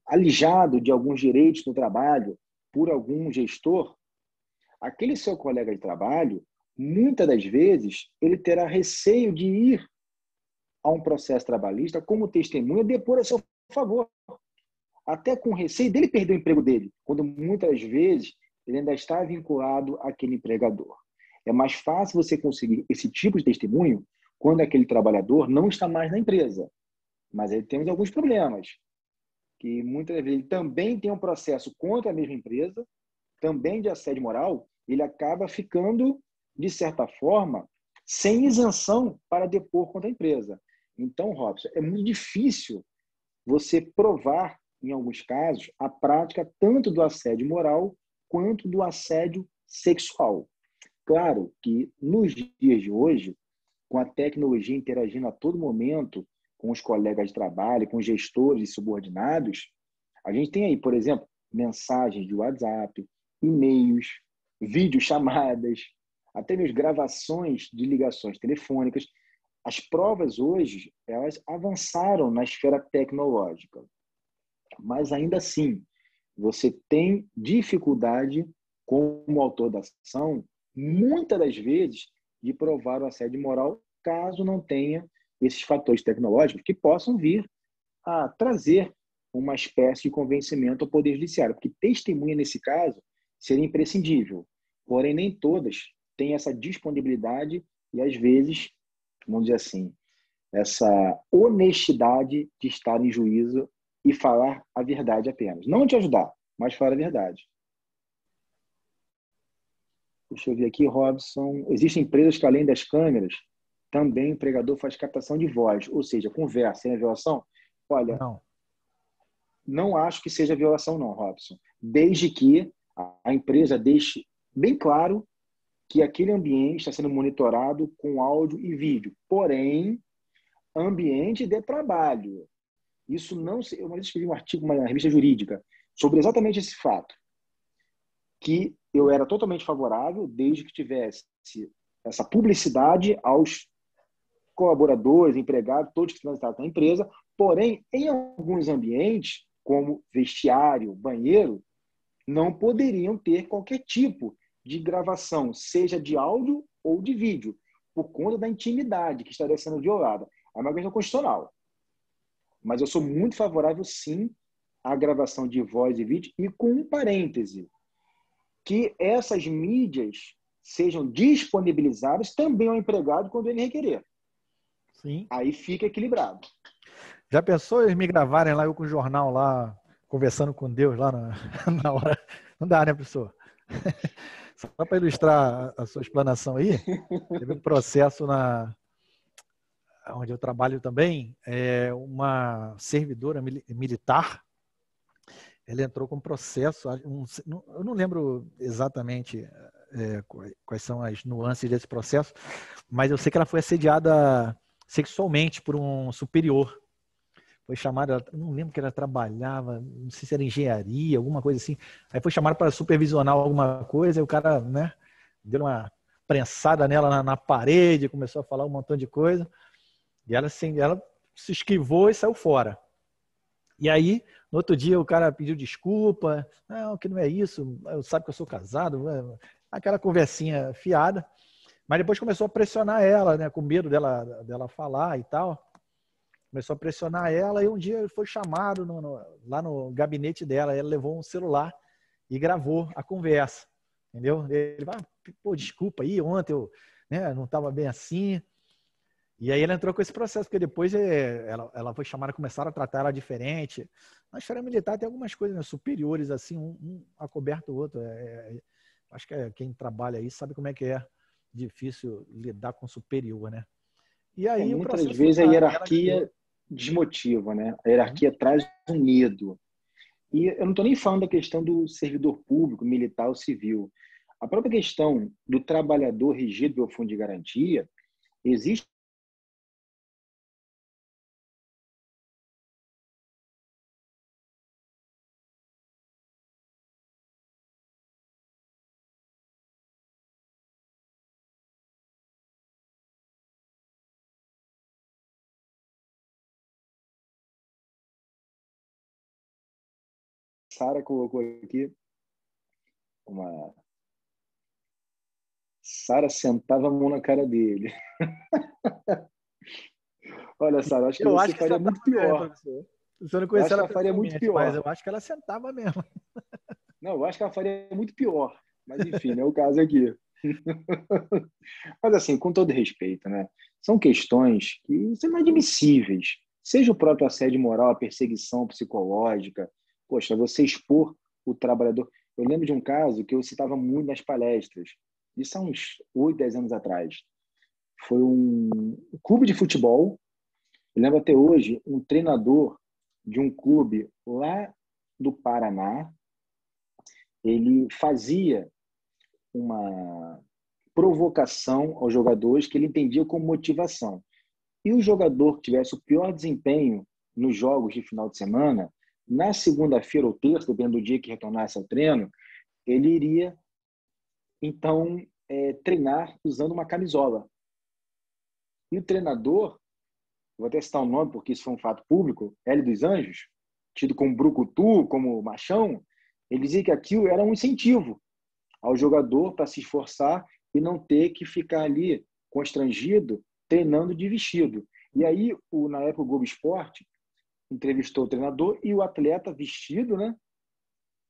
alijado de alguns direitos no trabalho por algum gestor, aquele seu colega de trabalho, muitas das vezes, ele terá receio de ir a um processo trabalhista como testemunha depor a seu favor, até com receio dele perder o emprego dele, quando muitas vezes ele ainda está vinculado àquele empregador. É mais fácil você conseguir esse tipo de testemunho quando aquele trabalhador não está mais na empresa. Mas aí temos alguns problemas, que muitas vezes ele também tem um processo contra a mesma empresa, também de assédio moral, ele acaba ficando, de certa forma, sem isenção para depor contra a empresa. Então, Robson, é muito difícil você provar, em alguns casos, a prática tanto do assédio moral quanto do assédio sexual. Claro que nos dias de hoje, com a tecnologia interagindo a todo momento com os colegas de trabalho, com gestores e subordinados, a gente tem aí, por exemplo, mensagens de WhatsApp, e-mails, videochamadas, até mesmo gravações de ligações telefônicas. As provas hoje, elas avançaram na esfera tecnológica, mas ainda assim, você tem dificuldade como autor da ação, muitas das vezes, de provar o assédio moral, caso não tenha esses fatores tecnológicos que possam vir a trazer uma espécie de convencimento ao Poder Judiciário, porque testemunha, nesse caso, seria imprescindível. Porém, nem todas têm essa disponibilidade e, às vezes, vamos dizer assim, essa honestidade de estar em juízo e falar a verdade apenas. Não te ajudar, mas falar a verdade. Deixa eu ver aqui, Robson. Existem empresas que, além das câmeras, também o empregador faz captação de voz, ou seja, conversa, sem a violação? Olha, não acho que seja violação não, Robson. Desde que a empresa deixe bem claro que aquele ambiente está sendo monitorado com áudio e vídeo. Porém, ambiente de trabalho. Isso não... Eu uma vez escrevi um artigo na revista jurídica sobre exatamente esse fato, que eu era totalmente favorável desde que tivesse essa publicidade aos colaboradores, empregados, todos que transitaram na empresa. Porém, em alguns ambientes, como vestiário, banheiro, não poderiam ter qualquer tipo de gravação, seja de áudio ou de vídeo, por conta da intimidade que estaria sendo violada. É uma questão constitucional. Mas eu sou muito favorável, sim, à gravação de voz e vídeo, e com um parêntese, que essas mídias sejam disponibilizadas também ao empregado quando ele requerer. Sim. Aí fica equilibrado. Já pensou eles me gravarem lá, eu com o jornal lá, conversando com Deus lá na hora? Não dá, né, professor? Só para ilustrar a sua explanação aí, teve um processo onde eu trabalho também, uma servidora militar, ela entrou com um processo, eu não lembro exatamente quais são as nuances desse processo, mas eu sei que ela foi assediada sexualmente por um superior. Foi chamada, não lembro que ela trabalhava, não sei se era engenharia, alguma coisa assim. Aí foi chamada para supervisionar alguma coisa, e o cara, né, deu uma prensada nela na parede, começou a falar um montão de coisa. E ela, assim, ela se esquivou e saiu fora. E aí, no outro dia, o cara pediu desculpa. Não, que não é isso, eu sabe que eu sou casado. Aquela conversinha fiada. Mas depois começou a pressionar ela, né, com medo dela falar e tal. Começou a pressionar ela e um dia ele foi chamado lá no gabinete dela. Ela levou um celular e gravou a conversa, entendeu? Ele falou, pô, desculpa aí, ontem eu, né, não estava bem assim. E aí ela entrou com esse processo, porque depois ela foi chamada, começaram a tratar ela diferente. Na esfera militar tem algumas coisas, né, superiores, assim, um acoberta o outro. Acho que quem trabalha aí sabe como é que é difícil lidar com superior, né? E aí o muitas processo vezes a hierarquia desmotiva, né? A hierarquia traz um medo. E eu não estou nem falando da questão do servidor público, militar ou civil. A própria questão do trabalhador regido pelo Fundo de Garantia, existe Sara colocou aqui Sara sentava a mão na cara dele. Olha, Sara, acho que você faria muito pior. Você não conhecia ela faria muito pior. mas eu acho que ela sentava mesmo. Não, eu acho que ela faria muito pior. Mas, enfim, não é o caso aqui. Mas, assim, com todo respeito, né? São questões que são inadmissíveis. Seja o próprio assédio moral, a perseguição psicológica. Poxa, você expor o trabalhador. Eu lembro de um caso que eu citava muito nas palestras. Isso há uns 8, 10 anos atrás. Foi um clube de futebol. Eu lembro até hoje, um treinador de um clube lá do Paraná, ele fazia uma provocação aos jogadores que ele entendia como motivação. E o jogador que tivesse o pior desempenho nos jogos de final de semana, na segunda-feira ou terça, dependendo do dia que retornasse ao treino, ele iria, então, treinar usando uma camisola. E o treinador, vou até citar o nome porque isso foi um fato público, Hélio dos Anjos, tido como brucutu, como machão, ele dizia que aquilo era um incentivo ao jogador para se esforçar e não ter que ficar ali constrangido, treinando de vestido. E aí, na época, o Globo Esporte entrevistou o treinador e o atleta vestido, né?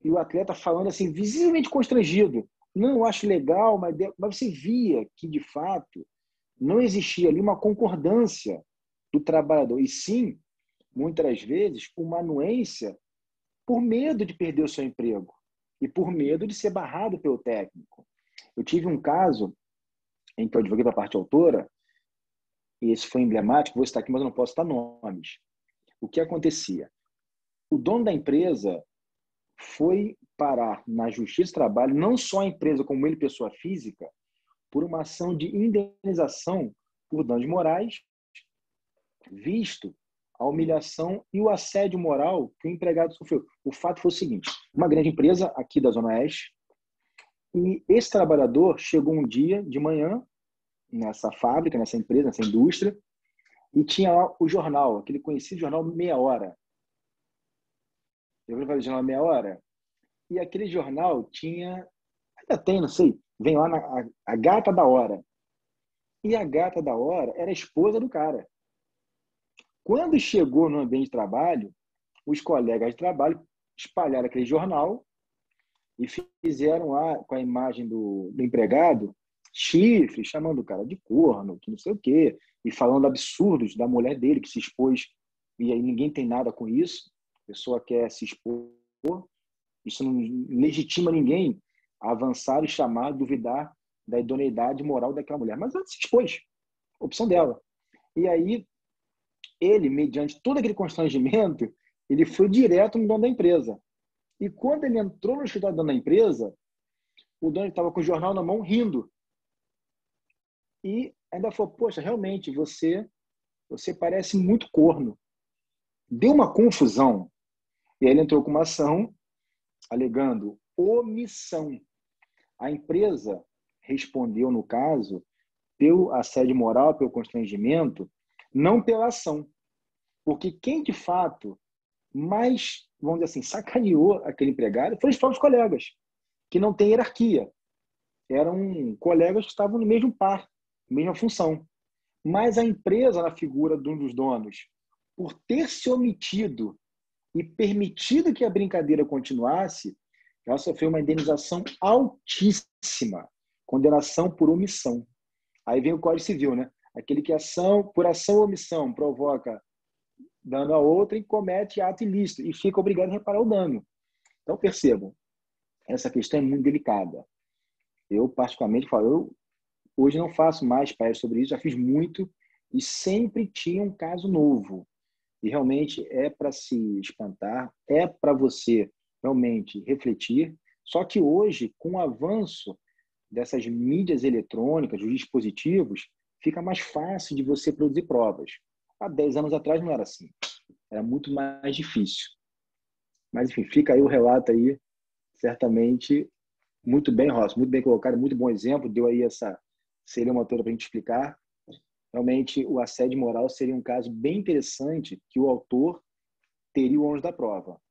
E o atleta falando assim, visivelmente constrangido. Não, eu acho legal, mas você via que, de fato, não existia ali uma concordância do trabalhador. E sim, muitas vezes, uma anuência por medo de perder o seu emprego e por medo de ser barrado pelo técnico. Eu tive um caso em que eu advoguei para a parte autora, e esse foi emblemático, vou citar aqui, mas eu não posso citar nomes. O que acontecia? O dono da empresa foi parar na Justiça do Trabalho, não só a empresa como ele, pessoa física, por uma ação de indenização por danos morais, visto a humilhação e o assédio moral que o empregado sofreu. O fato foi o seguinte, uma grande empresa aqui da Zona Oeste, e esse trabalhador chegou um dia de manhã nessa fábrica, nessa empresa, nessa indústria, e tinha lá o jornal, aquele conhecido jornal Meia Hora. Eu vou fazer o jornal Meia Hora? E aquele jornal tinha, ainda tem, não sei, vem lá a Gata da Hora. E a Gata da Hora era a esposa do cara. Quando chegou no ambiente de trabalho, os colegas de trabalho espalharam aquele jornal e fizeram lá, com a imagem do empregado, chifre, chamando o cara de corno, que não sei o quê, e falando absurdos da mulher dele, que se expôs, e aí ninguém tem nada com isso, a pessoa quer se expor, isso não legitima ninguém a avançar e chamar, duvidar da idoneidade moral daquela mulher, mas ela se expôs, opção dela. E aí, ele, mediante todo aquele constrangimento, ele foi direto no dono da empresa. E quando ele entrou no escritório do dono da empresa, o dono estava com o jornal na mão, rindo. E ainda falou, poxa, realmente, você parece muito corno. Deu uma confusão. E aí ele entrou com uma ação alegando omissão. A empresa respondeu, no caso, pelo assédio moral, pelo constrangimento, não pela ação. Porque quem, de fato, mais, vamos dizer assim, sacaneou aquele empregado foram os próprios colegas, que não têm hierarquia. Eram colegas que estavam no mesmo par, mesma função. Mas a empresa, na figura de um dos donos, por ter se omitido e permitido que a brincadeira continuasse, ela sofreu uma indenização altíssima, condenação por omissão. Aí vem o Código Civil, né? Aquele que por ação ou omissão provoca dano a outra e comete ato ilícito e fica obrigado a reparar o dano. Então, percebam, essa questão é muito delicada. Eu, particularmente, falo, hoje não faço mais palestras sobre isso, já fiz muito e sempre tinha um caso novo. E realmente é para se espantar, é para você realmente refletir. Só que hoje, com o avanço dessas mídias eletrônicas, dos dispositivos, fica mais fácil de você produzir provas. Há 10 anos atrás não era assim. Era muito mais difícil. Mas, enfim, fica aí o relato aí, certamente, muito bem, Ross, muito bem colocado, muito bom exemplo, deu aí essa celeuma toda para a gente explicar. Realmente, o assédio moral seria um caso bem interessante que o autor teria o ônus da prova.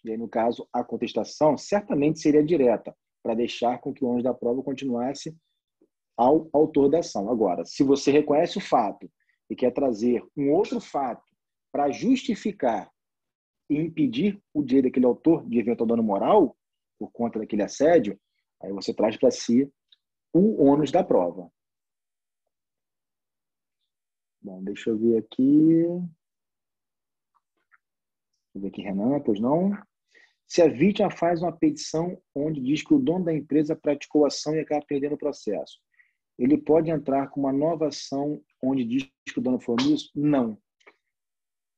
E aí, no caso, a contestação certamente seria direta, para deixar com que o ônus da prova continuasse ao autor da ação. Agora, se você reconhece o fato e quer trazer um outro fato para justificar e impedir o direito daquele autor de eventual dano moral por conta daquele assédio, aí você traz para si o ônus da prova. Bom, deixa eu ver aqui. Deixa eu ver aqui, Renan, pois não. Se a vítima faz uma petição onde diz que o dono da empresa praticou a ação e acaba perdendo o processo, ele pode entrar com uma nova ação onde diz que o dono foi omisso? Não.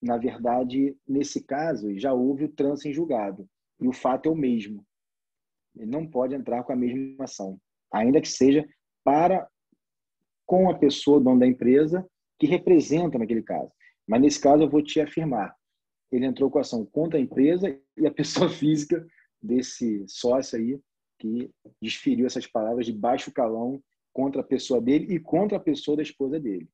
Na verdade, nesse caso, já houve o trânsito em julgado. E o fato é o mesmo. Ele não pode entrar com a mesma ação, ainda que seja com a pessoa, dono da empresa, que representa naquele caso. Mas nesse caso, eu vou te afirmar. Ele entrou com a ação contra a empresa e a pessoa física desse sócio aí, que desferiu essas palavras de baixo calão contra a pessoa dele e contra a pessoa da esposa dele.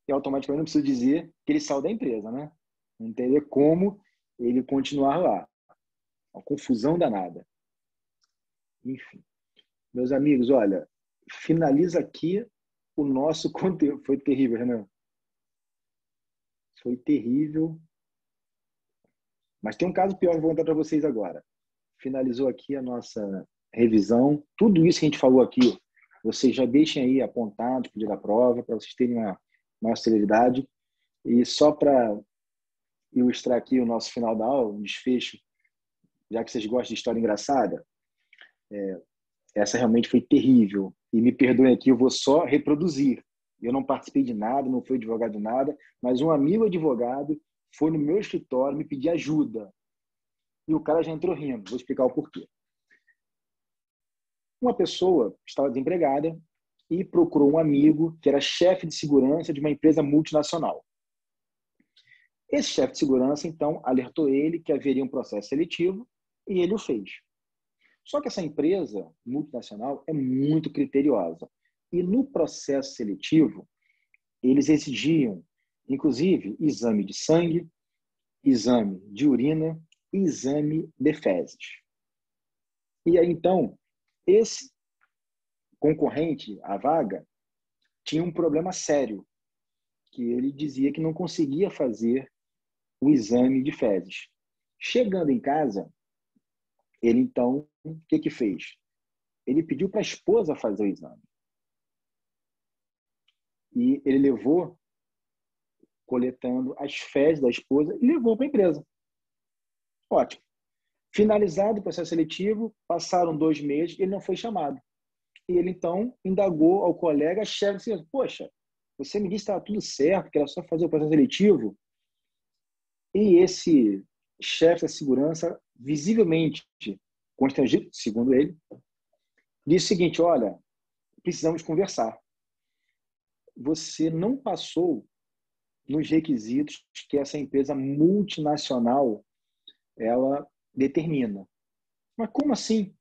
E automaticamente não precisa dizer que ele saiu da empresa, né? Não teria como ele continuar lá. Uma confusão danada. Enfim. Meus amigos, olha, finaliza aqui o nosso conteúdo. Foi terrível, Renan. Foi terrível. Mas tem um caso pior que eu vou contar para vocês agora. Finalizou aqui a nossa revisão. Tudo isso que a gente falou aqui, vocês já deixem aí apontado, pedir a prova, para vocês terem uma maior celeridade. E só para ilustrar aqui o nosso final da aula, um desfecho, já que vocês gostam de história engraçada, essa realmente foi terrível. E me perdoem aqui, eu vou só reproduzir. Eu não participei de nada, não fui advogado de nada, mas um amigo advogado foi no meu escritório me pedir ajuda. E o cara já entrou rindo. Vou explicar o porquê. Uma pessoa estava desempregada e procurou um amigo que era chefe de segurança de uma empresa multinacional. Esse chefe de segurança, então, alertou ele que haveria um processo seletivo e ele o fez. Só que essa empresa multinacional é muito criteriosa. E no processo seletivo, eles exigiam, inclusive, exame de sangue, exame de urina e exame de fezes. E aí, então, esse concorrente à vaga tinha um problema sério, que ele dizia que não conseguia fazer o exame de fezes. Chegando em casa, ele, então, o que fez? Ele pediu para a esposa fazer o exame. E ele levou, coletando as fezes da esposa, e levou para a empresa. Ótimo. Finalizado o processo seletivo, passaram 2 meses, ele não foi chamado. E ele, então, indagou ao colega chefe assim, poxa, você me disse que estava tudo certo, que era só fazer o processo seletivo. E esse chefe da segurança, visivelmente constrangido, segundo ele, disse o seguinte, olha, precisamos conversar. Você não passou nos requisitos que essa empresa multinacional ela determina. Mas como assim?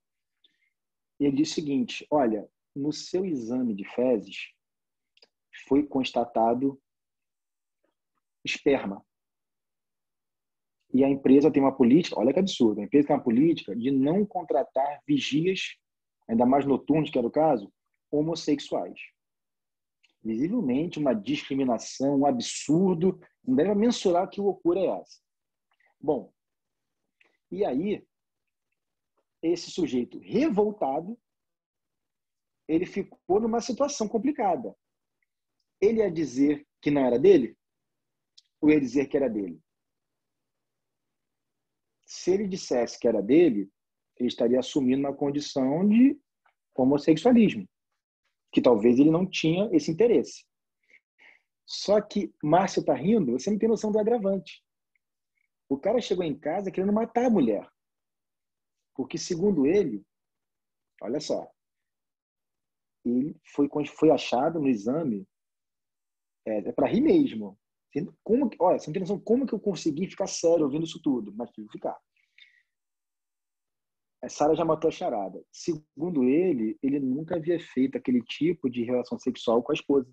Ele disse o seguinte, olha, no seu exame de fezes foi constatado esperma. E a empresa tem uma política, olha que absurdo, a empresa tem uma política de não contratar vigias, ainda mais noturnos, que era o caso, homossexuais. Visivelmente uma discriminação, um absurdo, não deve mensurar que loucura é essa. Bom, e aí, esse sujeito revoltado, ele ficou numa situação complicada. Ele ia dizer que não era dele? Ou ia dizer que era dele? Se ele dissesse que era dele, ele estaria assumindo uma condição de homossexualismo, que talvez ele não tinha esse interesse. Só que Márcio está rindo, você não tem noção do agravante. O cara chegou em casa querendo matar a mulher. Porque, segundo ele, olha só, ele foi achado no exame, para rir mesmo. Olha, você não tem noção como que eu consegui ficar sério ouvindo isso tudo, mas tive que ficar. A Sara já matou a charada. Segundo ele, ele nunca havia feito aquele tipo de relação sexual com a esposa.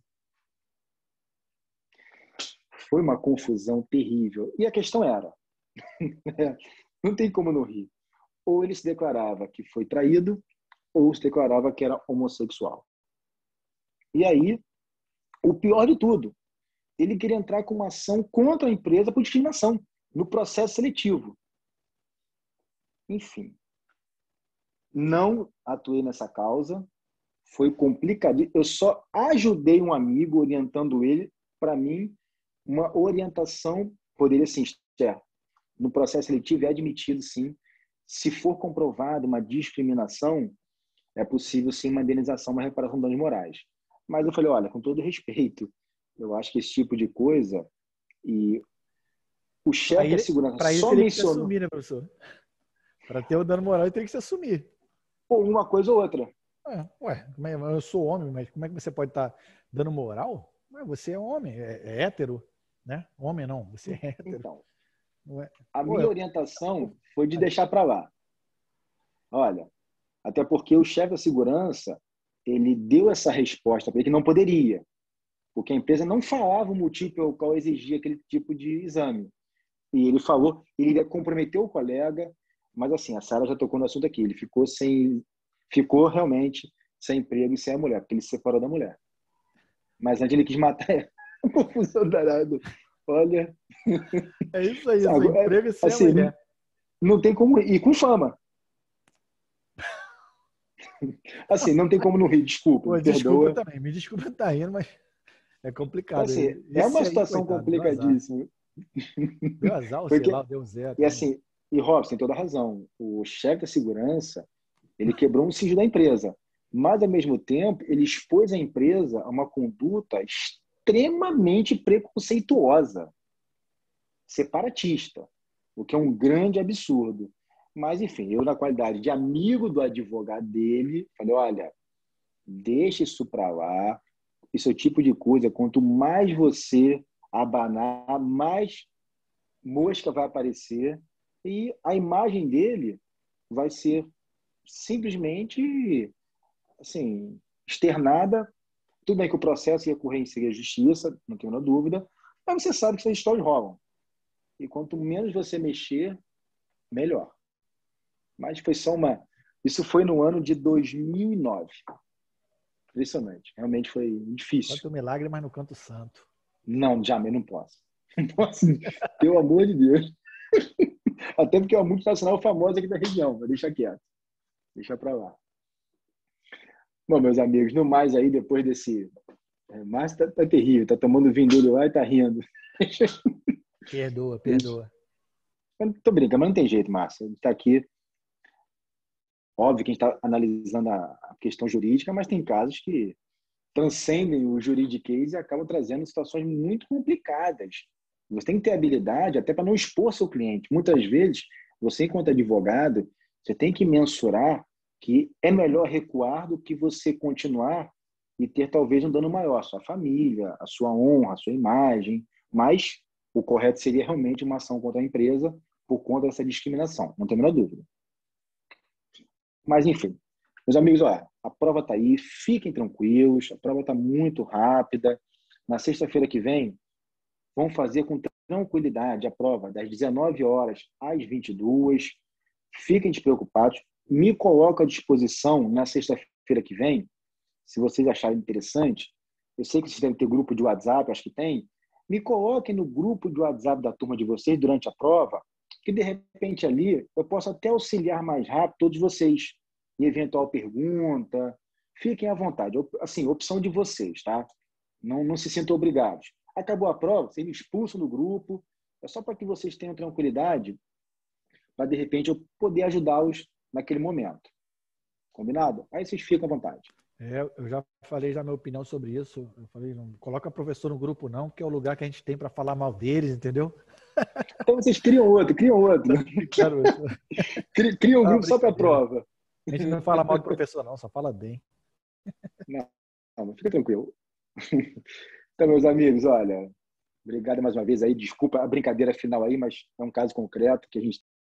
Foi uma confusão terrível. E a questão era, não tem como não rir. Ou ele se declarava que foi traído, ou se declarava que era homossexual. E aí, o pior de tudo, ele queria entrar com uma ação contra a empresa por discriminação, no processo seletivo. Enfim, não atuei nessa causa, foi complicado. Eu só ajudei um amigo orientando ele, para mim, uma orientação poderia ser certo. No processo seletivo é admitido, sim. Se for comprovada uma discriminação, é possível, sim, uma indenização, uma reparação de danos morais. Mas eu falei, olha, com todo respeito, eu acho que esse tipo de coisa, e o chefe da segurança para só ele teria mencionou... que se assumir, né, professor? Para ter o dano moral, ele teria que se assumir. Ou uma coisa ou outra. Eu sou homem, mas como é que você pode estar dando moral? Você é homem, é hétero, né? Homem não, você é hétero. Então, não é? a minha orientação foi de deixar para lá. Olha, até porque o chefe da segurança, ele deu essa resposta para ele que não poderia, porque a empresa não falava o motivo pelo qual exigia aquele tipo de exame. E ele falou, ele comprometeu o colega, mas assim, a Sara já tocou no assunto aqui, ele ficou realmente sem emprego e sem a mulher, porque ele se separou da mulher. Mas antes ele quis matar ela. Confusão danada. Olha. É isso aí, sem Agora, emprego e sem a assim, mulher. não tem como. E com fama. Assim, não tem como não rir. Desculpa, Pô, me desculpa perdoa. também, me desculpa estar rindo, mas é Então, complicado. assim, é Esse uma aí, situação coitado, deu azar. complicadíssima. Deu azar, ou sei Porque, lá, deu zero e também. assim, e Robson tem toda a razão. O chefe da segurança, ele quebrou um sigilo da empresa. Mas, ao mesmo tempo, ele expôs a empresa a uma conduta extremamente preconceituosa, separatista, o que é um grande absurdo. Mas, enfim, eu, na qualidade de amigo do advogado dele, falei, olha, deixa isso para lá, esse é o tipo de coisa, quanto mais você abanar, mais mosca vai aparecer e a imagem dele vai ser simplesmente assim, externada. Tudo bem que o processo ia correr em seguida à justiça, não tenho nenhuma dúvida, mas você sabe que essas histórias rolam. E quanto menos você mexer, melhor. Mas foi só uma... Isso foi no ano de 2009. Impressionante. Realmente foi difícil. Quanto milagre, mas no canto santo. Não, jamais, não posso. Não posso, pelo amor de Deus. Até porque é uma multinacional famosa aqui da região, mas deixa quieto. Deixa para lá. Bom, meus amigos, no mais aí, depois desse... Márcio tá terrível, tá tomando vinho dele lá e tá rindo. Perdoa, perdoa. Tô brincando, mas não tem jeito, Márcio. A gente tá aqui... Óbvio que a gente está analisando a questão jurídica, mas tem casos que transcendem o juridiquês e acabam trazendo situações muito complicadas. Você tem que ter habilidade até para não expor seu cliente. Muitas vezes, você, enquanto advogado, você tem que mensurar que é melhor recuar do que você continuar e ter talvez um dano maior à sua família, à sua honra, à sua imagem. Mas o correto seria realmente uma ação contra a empresa por conta dessa discriminação, não tem a menor dúvida. Mas, enfim, meus amigos, olha, a prova está aí, fiquem tranquilos, a prova está muito rápida. Na sexta-feira que vem, vamos fazer com tranquilidade a prova das 19 horas às 22. Fiquem despreocupados. Me coloco à disposição na sexta-feira que vem, se vocês acharem interessante. Eu sei que vocês devem ter grupo de WhatsApp, acho que tem. Me coloquem no grupo de WhatsApp da turma de vocês durante a prova, que de repente ali eu posso até auxiliar mais rápido todos vocês em eventual pergunta. Fiquem à vontade. Assim, opção de vocês, tá? Não se sintam obrigados. Acabou a prova, vocês me expulsam do grupo. É só para que vocês tenham tranquilidade para, de repente, eu poder ajudá-los naquele momento. Combinado? Aí vocês ficam à vontade. Eu já falei já minha opinião sobre isso. Eu falei, não coloca professor no grupo não, porque é o lugar que a gente tem para falar mal deles, entendeu? Então vocês criam outro. Claro, Criam um grupo só para a prova. A gente não fala mal do professor não, só fala bem. Não, fica tranquilo. Então, meus amigos, olha, obrigado mais uma vez aí. Desculpa a brincadeira final aí, mas é um caso concreto que a gente